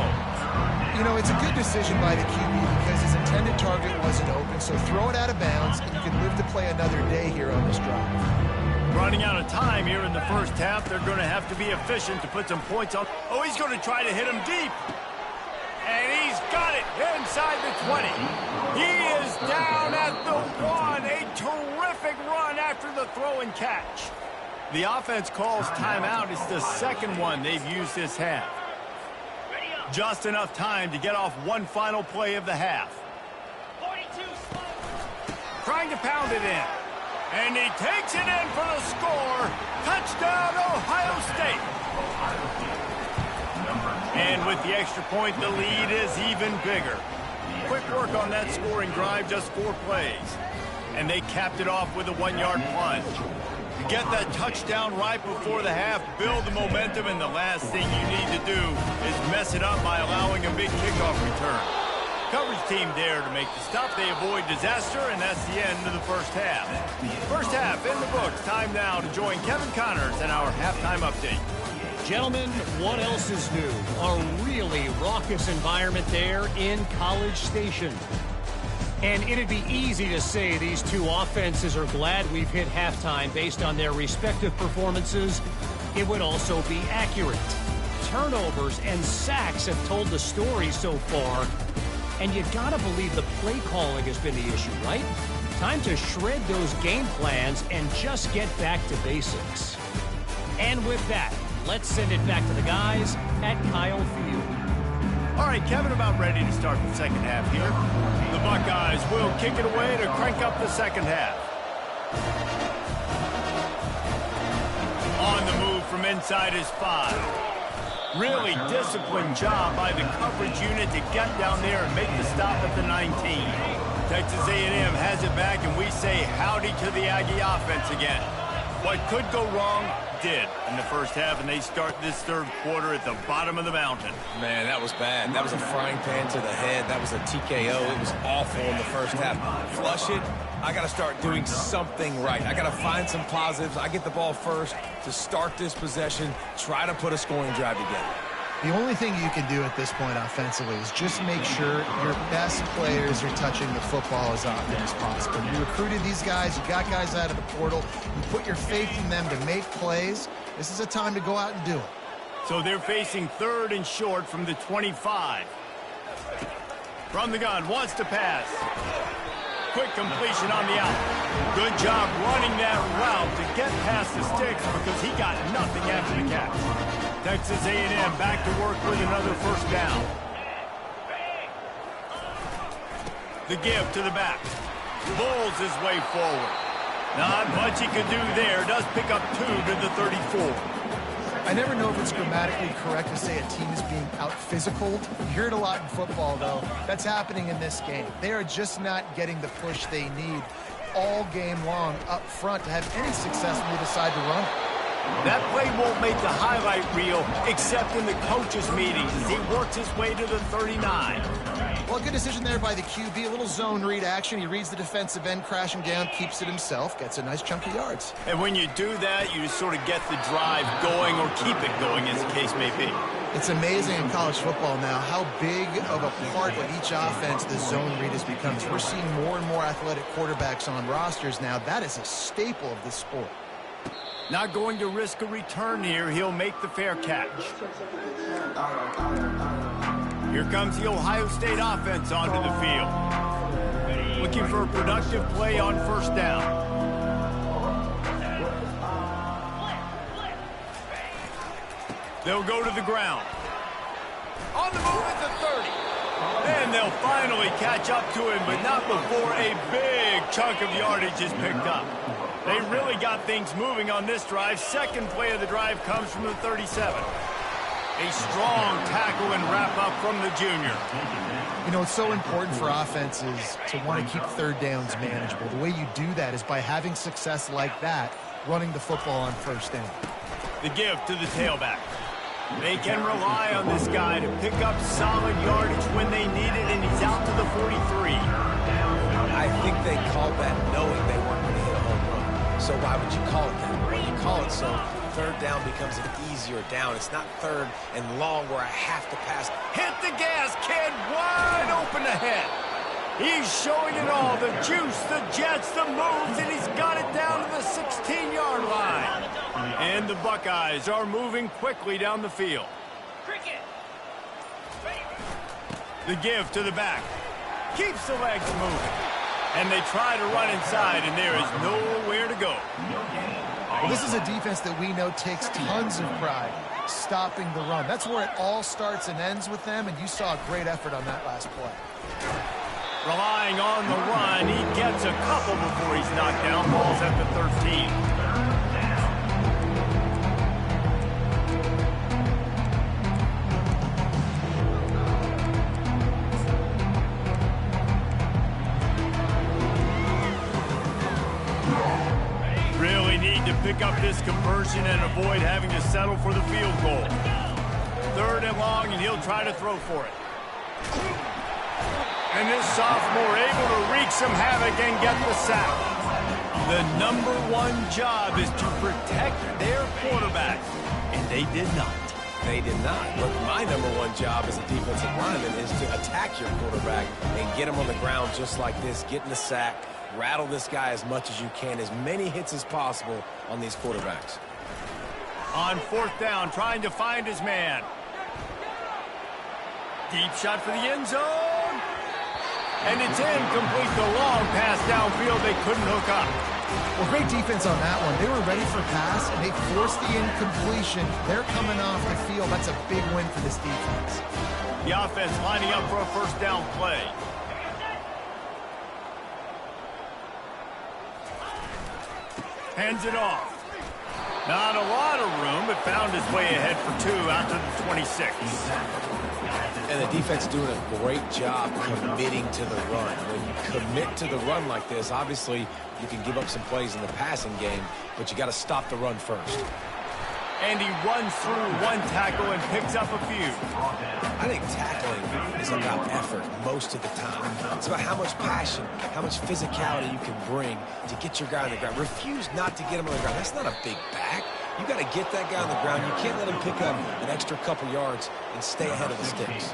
[SPEAKER 3] You know, it's a good decision by the QB because his intended target wasn't open, so throw it out of bounds, and you can live to play another day here on this drive.
[SPEAKER 1] Running out of time here in the first half. They're going to have to be efficient to put some points on. Oh, he's going to try to hit him deep. And he's got it inside the 20. He is down at the 1. A terrific run after the throw and catch. The offense calls timeout. It's the second one they've used this half. Just enough time to get off one final play of the half. Trying to pound it in. And he takes it in for the score. Touchdown, Ohio State. And with the extra point, the lead is even bigger. Quick work on that scoring drive, just 4 plays. And they capped it off with a 1-yard plunge. To get that touchdown right before the half, build the momentum, and the last thing you need to do is mess it up by allowing a big kickoff return. Coverage team there to make the stop. They avoid disaster, and that's the end of the first half. First half in the books. Time now to join Kevin Connors and our halftime update.
[SPEAKER 4] Gentlemen, what else is new? A really raucous environment there in College Station. And it'd be easy to say these two offenses are glad we've hit halftime based on their respective performances. It would also be accurate. Turnovers and sacks have told the story so far. And you gotta believe the play calling has been the issue, right? Time to shred those game plans and just get back to basics. And with that, let's send it back to the guys at Kyle Field.
[SPEAKER 1] All right, Kevin, about ready to start the second half here. The Buckeyes will kick it away to crank up the second half. On the move from inside his 5. Really disciplined job by the coverage unit to get down there and make the stop at the 19. Texas A&M has it back, and we say howdy to the Aggie offense again. What could go wrong did in the first half, and they start this third quarter at the bottom of the mountain.
[SPEAKER 2] Man, that was bad. That was a frying pan to the head. That was a TKO. It was awful in the first half. Flush it. I got to start doing something right. I got to find some positives. I get the ball first to start this possession, try to put a scoring drive together.
[SPEAKER 3] The only thing you can do at this point offensively is just make sure your best players are touching the football as often as possible. You recruited these guys, you got guys out of the portal, you put your faith in them to make plays. This is a time to go out and do it.
[SPEAKER 1] So they're facing third and short from the 25. From the gun, wants to pass. Quick completion on the out. Good job running that route to get past the sticks because he got nothing after the catch. Texas A&M back to work with another first down. The give to the back. Bulls his way forward. Not much he could do there. Does pick up 2 to the 34.
[SPEAKER 3] I never know if it's grammatically correct to say a team is being out-physical. You hear it a lot in football, though. That's happening in this game. They are just not getting the push they need all game long up front to have any success when they decide to run.
[SPEAKER 1] That play won't make the highlight reel except in the coaches' meetings as he works his way to the 39.
[SPEAKER 3] Well, a good decision there by the QB. A little zone read action. He reads the defensive end crashing down, keeps it himself, gets a nice chunk of yards.
[SPEAKER 1] And when you do that, you just sort of get the drive going or keep it going, as the case may be.
[SPEAKER 3] It's amazing in college football now how big of a part of each offense the zone read has become. We're seeing more and more athletic quarterbacks on rosters now. That is a staple of this sport.
[SPEAKER 1] Not going to risk a return here. He'll make the fair catch. Here comes the Ohio State offense onto the field. Looking for a productive play on first down. They'll go to the ground. On the move at the 30. And they'll finally catch up to him, but not before a big chunk of yardage is picked up. They really got things moving on this drive. Second play of the drive comes from the 37. A strong tackle and wrap-up from the junior.
[SPEAKER 3] You know, it's so important for offenses to want to keep third downs manageable. The way you do that is by having success like that, running the football on first down.
[SPEAKER 1] The give to the tailback. They can rely on this guy to pick up solid yardage when they need it, and he's out to the 43.
[SPEAKER 2] I think they called that knowing they weren't going to hit a home run. So why would you call it that? Well, you call it so third down becomes an easier down. It's not third and long where I have to pass.
[SPEAKER 1] Hit the gas, kid. Wide open ahead. He's showing it all. The juice, the jets, the moves, and he's got it down to the 16-yard line. And the Buckeyes are moving quickly down the field. The give to the back. Keeps the legs moving. And they try to run inside, and there is nowhere to go.
[SPEAKER 3] Well, this is a defense that we know takes tons of pride stopping the run. That's where it all starts and ends with them, and you saw a great effort on that last play.
[SPEAKER 1] Relying on the run, he gets a couple before he's knocked down. Ball's at the 13. Really need to pick up this conversion and avoid having to settle for the field goal. Third and long, and he'll try to throw for it. And this sophomore able to wreak some havoc and get the sack. The #1 job is to protect their quarterback, and they did not.
[SPEAKER 2] They did not. But my #1 job as a defensive lineman is to attack your quarterback and get him on the ground just like this, get in the sack, rattle this guy as much as you can, as many hits as possible on these quarterbacks.
[SPEAKER 1] On fourth down, trying to find his man. Deep shot for the end zone. And it's incomplete. The long pass downfield they couldn't hook up.
[SPEAKER 3] Well, great defense on that one. They were ready for pass, and they forced the incompletion. They're coming off the field. That's a big win for this defense.
[SPEAKER 1] The offense lining up for a first down play. Hands it off. Not a lot of room, but found his way ahead for 2 out to the 26.
[SPEAKER 2] And the defense doing a great job committing to the run. When you commit to the run like this, obviously you can give up some plays in the passing game, but you got to stop the run first.
[SPEAKER 1] And he runs through one tackle and picks up a few.
[SPEAKER 2] I think tackling is about effort most of the time. It's about how much passion, how much physicality you can bring to get your guy on the ground. Refuse not to get him on the ground. That's not a big back. You got to get that guy on the ground. You can't let him pick up an extra couple yards and stay ahead of the sticks.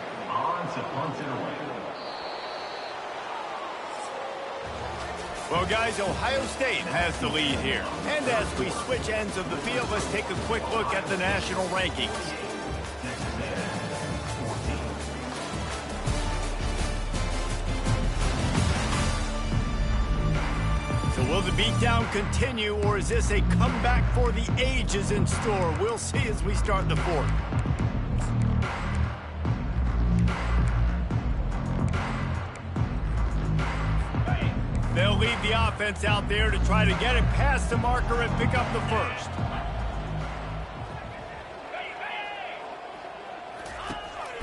[SPEAKER 1] Well, guys, Ohio State has the lead here. And as we switch ends of the field, let's take a quick look at the national rankings. So will the beatdown continue, or is this a comeback for the ages in store? We'll see as we start the fourth. They'll leave the offense out there to try to get it past the marker and pick up the first.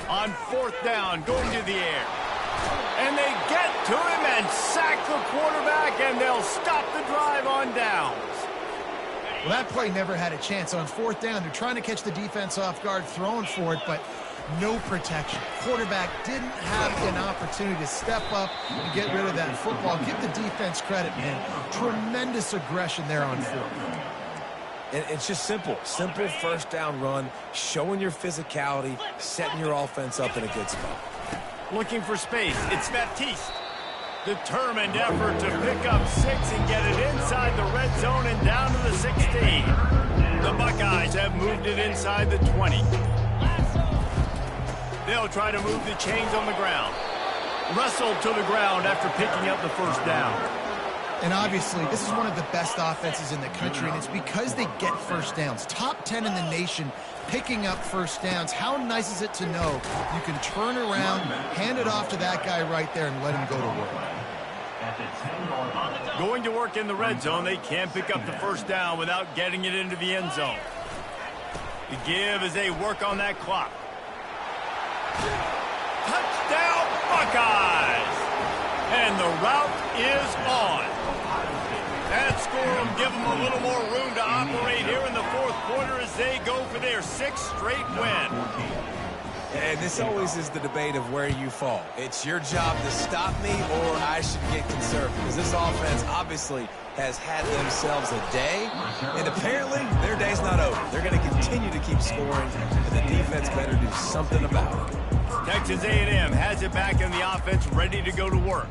[SPEAKER 1] On fourth down, going to the air. And they get to him and sack the quarterback, and they'll stop the drive on downs.
[SPEAKER 3] Well, that play never had a chance. On fourth down, they're trying to catch the defense off guard, throwing for it, but no protection. Quarterback didn't have an opportunity to step up and get rid of that football. Give the defense credit, man. Tremendous aggression there on fourth.
[SPEAKER 2] And it's just simple first down run, showing your physicality, setting your offense up in a good spot.
[SPEAKER 1] Looking for space, it's Baptiste. Determined effort to pick up 6 and get it inside the red zone and down to the 16. The Buckeyes have moved it inside the 20. They'll try to move the chains on the ground. Wrestled to the ground after picking up the first down.
[SPEAKER 3] And obviously, this is one of the best offenses in the country, and it's because they get first downs. Top 10 in the nation picking up first downs. How nice is it to know you can turn around, hand it off to that guy right there, and let him go to work.
[SPEAKER 1] Going to work in the red zone, they can't pick up the first down without getting it into the end zone. The give as they work on that clock. Touchdown, Buckeyes! And the route is on. That score will give them a little more room to operate here in the fourth quarter as they go for their 6th straight win.
[SPEAKER 2] And this always is the debate of where you fall. It's your job to stop me, or I should get conservative. Because this offense obviously has had themselves a day, and apparently their day's not over. They're going to continue to keep scoring, and the defense better do something about it.
[SPEAKER 1] Texas A&M has it back in the offense, ready to go to work.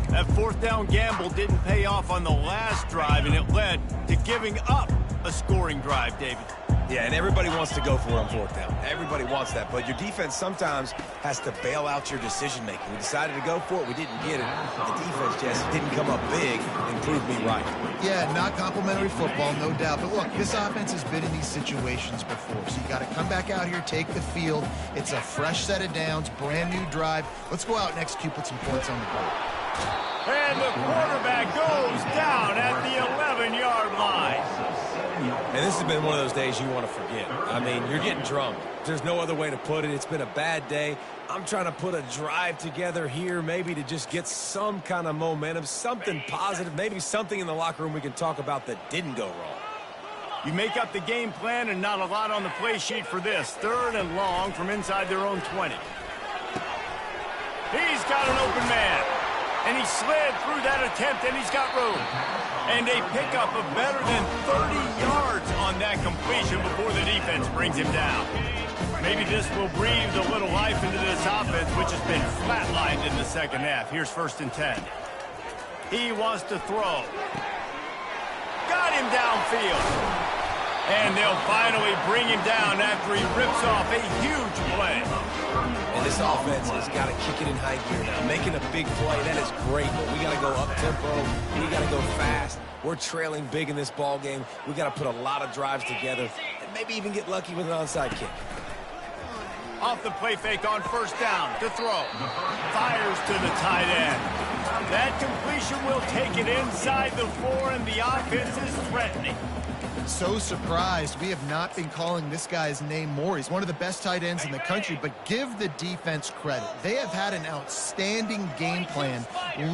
[SPEAKER 1] That fourth down gamble didn't pay off on the last drive, and it led to giving up a scoring drive, David.
[SPEAKER 2] Yeah, and everybody wants to go for it on fourth down. Everybody wants that, but your defense sometimes has to bail out your decision-making. We decided to go for it. We didn't get it. The defense just didn't come up big and prove me right.
[SPEAKER 3] Yeah, not complimentary football, no doubt. But look, this offense has been in these situations before, so you got to come back out here, take the field. It's a fresh set of downs, brand new drive. Let's go out and execute, put some points on the board.
[SPEAKER 1] And the quarterback goes down at the 11-yard line.
[SPEAKER 2] And this has been one of those days you want to forget. I mean, you're getting drunk. There's no other way to put it. It's been a bad day. I'm trying to put a drive together here, maybe to just get some kind of momentum, something positive, maybe something in the locker room we can talk about that didn't go wrong.
[SPEAKER 1] You make up the game plan and not a lot on the play sheet for this. 3rd and long from inside their own 20. He's got an open man. And he slid through that attempt, and he's got room. And a pickup of better than 30 yards on that completion before the defense brings him down. Maybe this will breathe a little life into this offense, which has been flatlined in the second half. Here's 1st and 10. He wants to throw. Got him downfield. And they'll finally bring him down after he rips off a huge play.
[SPEAKER 2] And this offense has got to kick it in high gear now. Making a big play, that is great, but we got to go up-tempo. We got to go fast. We're trailing big in this ball game. We got to put a lot of drives together and maybe even get lucky with an onside kick.
[SPEAKER 1] Off the play fake on 1st down to throw. Fires to the tight end. That completion will take it inside the 4, and the offense is threatening.
[SPEAKER 3] So surprised. We have not been calling this guy's name more. He's one of the best tight ends in the country, but give the defense credit. They have had an outstanding game plan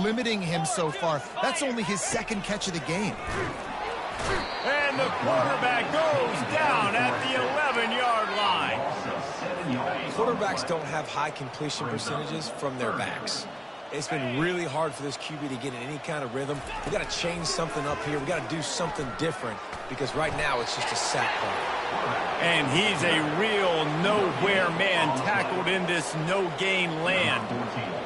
[SPEAKER 3] limiting him so far. That's only his 2nd catch of the game.
[SPEAKER 1] And the quarterback goes down at the 11-yard line.
[SPEAKER 2] Quarterbacks don't have high completion percentages from their backs. It's been really hard for this QB to get in any kind of rhythm. We got to change something up here. We got to do something different because right now it's just a sack play.
[SPEAKER 1] And he's a real nowhere man tackled in this no-gain land.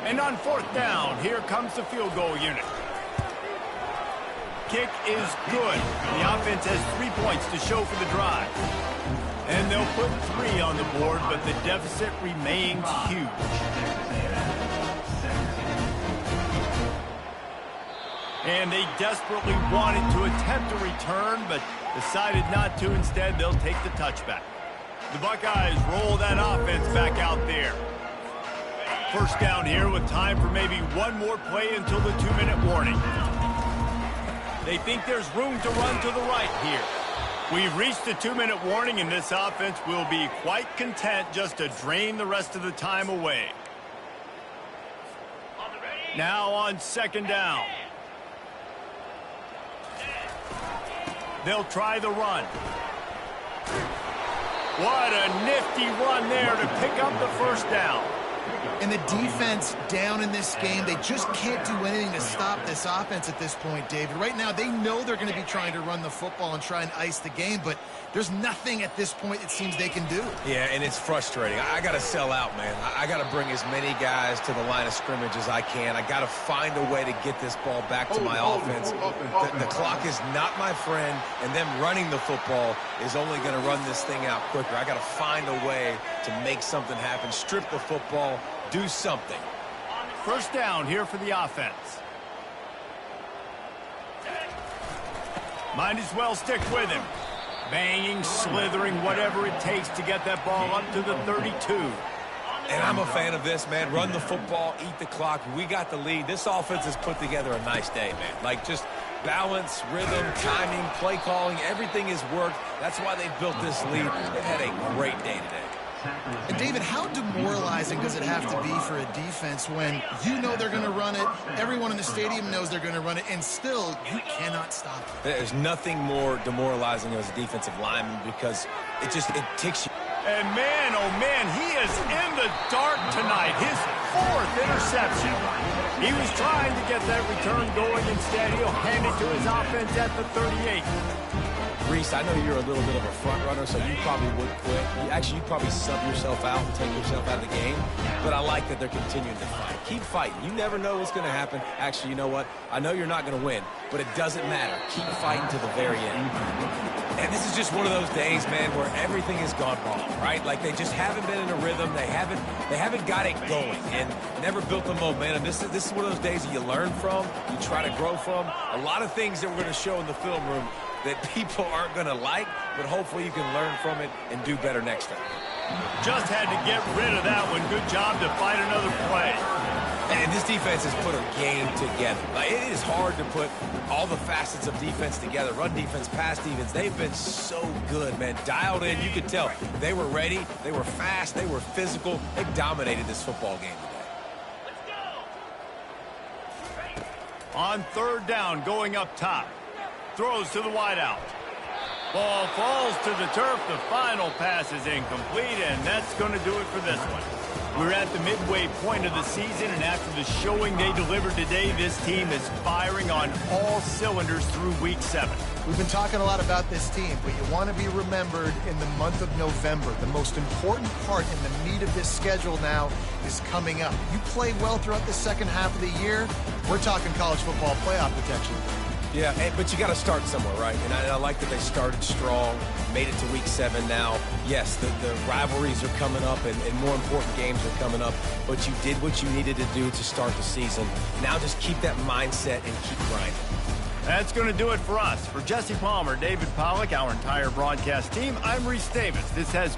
[SPEAKER 1] And on 4th down, here comes the field goal unit. Kick is good. The offense has 3 points to show for the drive. And they'll put 3 on the board, but the deficit remains huge. And they desperately wanted to attempt a return, but decided not to. Instead, they'll take the touchback. The Buckeyes roll that offense back out there. First down here with time for maybe one more play until the 2-minute warning. They think there's room to run to the right here. We've reached the 2-minute warning, and this offense will be quite content just to drain the rest of the time away. Now on second down. They'll try the run. What a nifty run there to pick up the first down.
[SPEAKER 3] And the defense down in this game, they just can't do anything to stop this offense at this point, David. Right now, they know they're going to be trying to run the football and try and ice the game, but there's nothing at this point it seems they can do.
[SPEAKER 2] Yeah, and it's frustrating. I got to sell out, man. I got to bring as many guys to the line of scrimmage as I can. I got to find a way to get this ball back to my offense. The clock is not my friend, and them running the football is only going to run this thing out quicker. I got to find a way to make something happen, strip the football, do something.
[SPEAKER 1] First down here for the offense. Might as well stick with him. Banging, slithering, whatever it takes to get that ball up to the 32.
[SPEAKER 2] And I'm a fan of this, man. Run the football, eat the clock. We got the lead. This offense has put together a nice day, man. Like, just balance, rhythm, timing, play calling, everything has worked. That's why they built this lead. They've had a great day today.
[SPEAKER 3] And David, how demoralizing does it have to be for a defense when you know they're going to run it, everyone in the stadium knows they're going to run it, and still you cannot stop it?
[SPEAKER 2] There's nothing more demoralizing as a defensive lineman because it ticks you.
[SPEAKER 1] And man, oh man, he is in the dark tonight. His 4th interception. He was trying to get that return going. Instead, he'll hand it to his offense at the 38.
[SPEAKER 2] Reese, I know you're a little bit of a front runner, so you probably would quit. You'd probably sub yourself out and take yourself out of the game. But I like that they're continuing to fight. Keep fighting. You never know what's going to happen. Actually, you know what? I know you're not going to win, but it doesn't matter. Keep fighting to the very end. And this is just one of those days, man, where everything has gone wrong, right? Like they just haven't been in a rhythm. They haven't got it going and never built the momentum. This is one of those days that you learn from, you try to grow from. A lot of things that we're going to show in the film room that people aren't going to like, but hopefully you can learn from it and do better next time.
[SPEAKER 1] Just had to get rid of that one. Good job to fight another play.
[SPEAKER 2] And this defense has put a game together. Like, it is hard to put all the facets of defense together. Run defense, pass defense. They've been so good, man. Dialed in. You could tell they were ready. They were fast. They were physical. They dominated this football game today.
[SPEAKER 1] On third down, going up top. Throws to the wideout. Ball falls to the turf. The final pass is incomplete, and that's going to do it for this one. We're at the midway point of the season, and after the showing they delivered today, this team is firing on all cylinders through Week 7.
[SPEAKER 3] We've been talking a lot about this team, but you want to be remembered in the month of November. The most important part in the meat of this schedule now is coming up. You play well throughout the second half of the year, we're talking college football playoff potential.
[SPEAKER 2] Yeah, but you got to start somewhere, right? And I like that they started strong, made it to Week 7 now. Yes, the rivalries are coming up, and more important games are coming up, but you did what you needed to do to start the season. Now just keep that mindset and keep grinding.
[SPEAKER 1] That's going to do it for us. For Jesse Palmer, David Pollack, our entire broadcast team, I'm Reese Davis. This has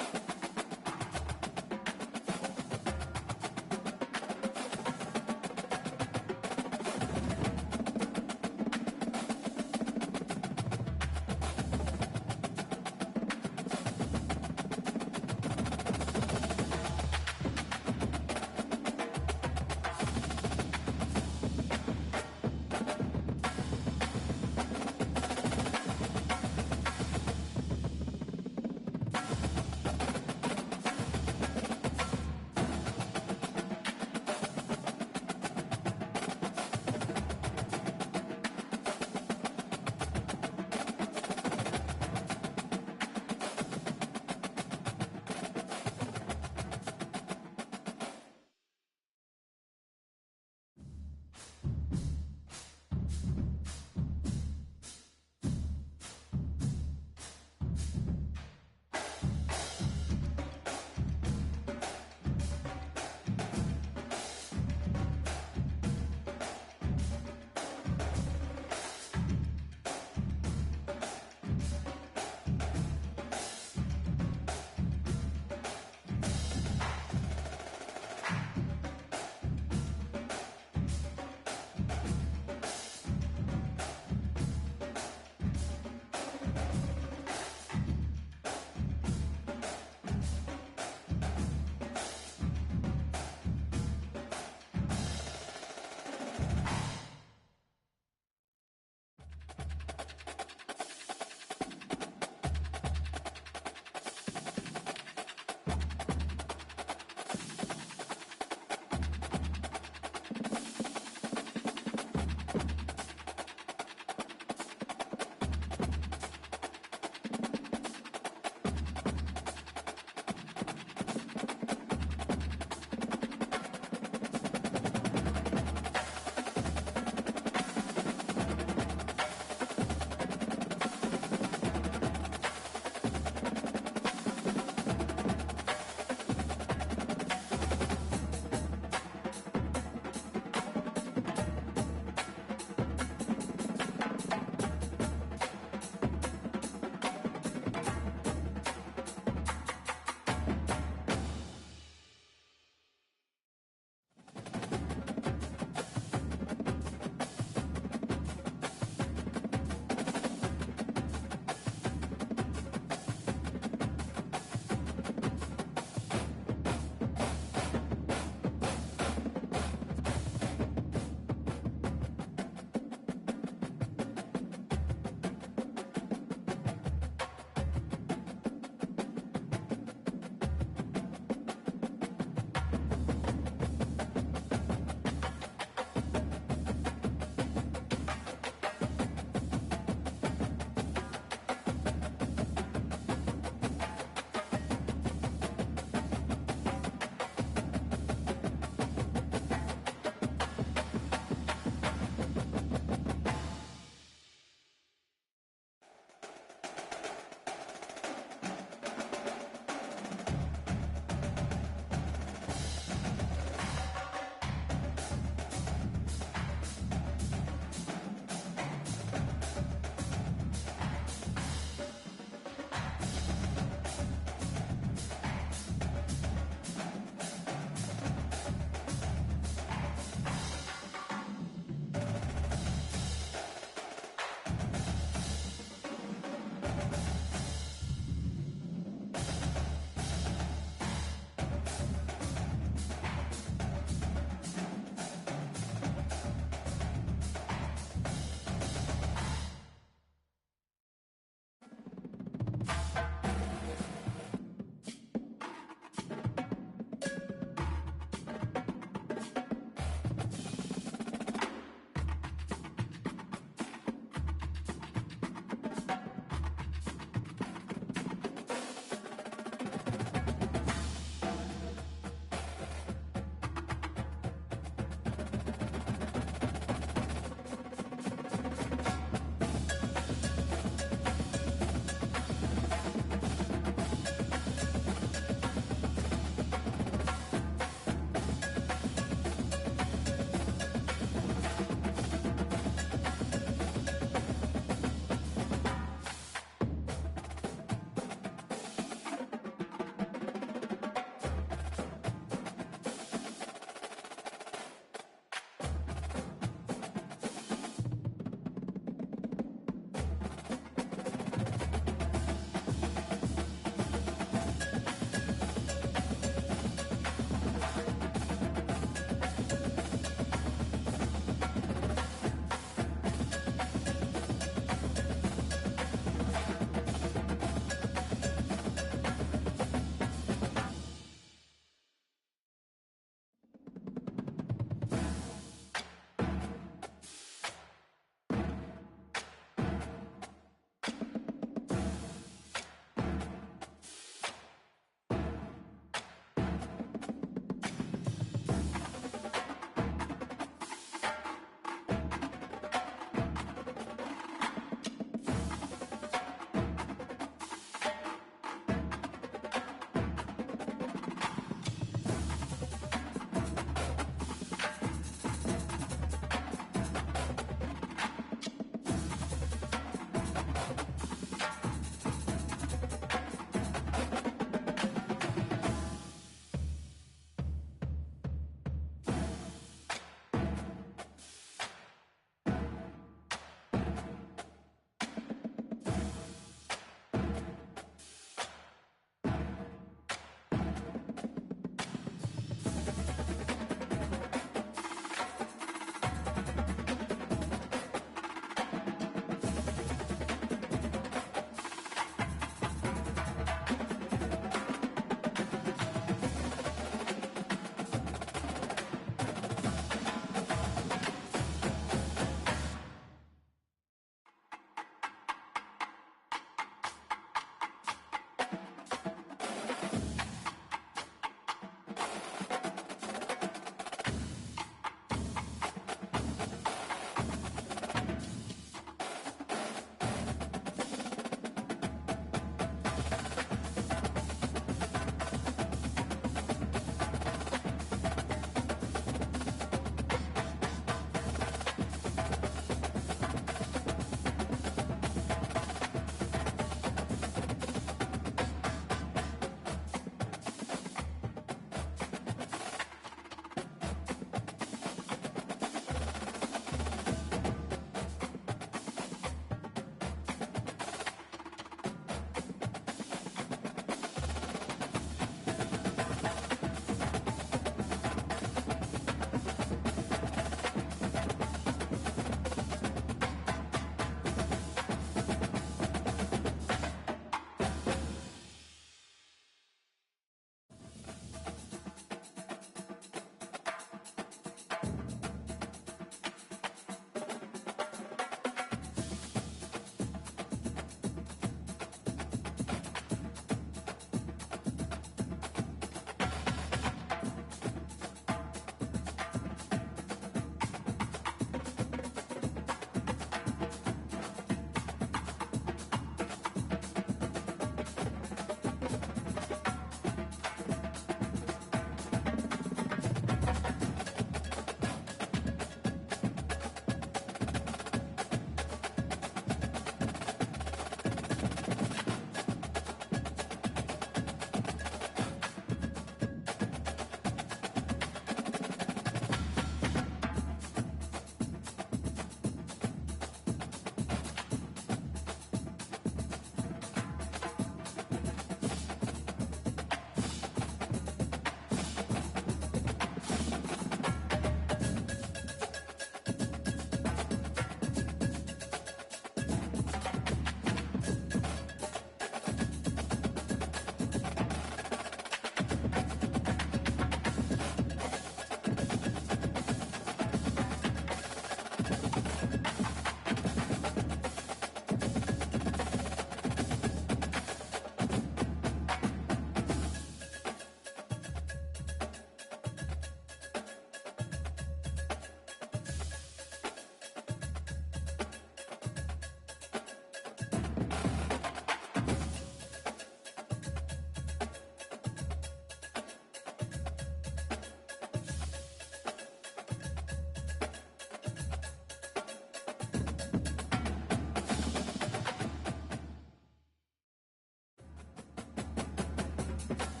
[SPEAKER 3] it.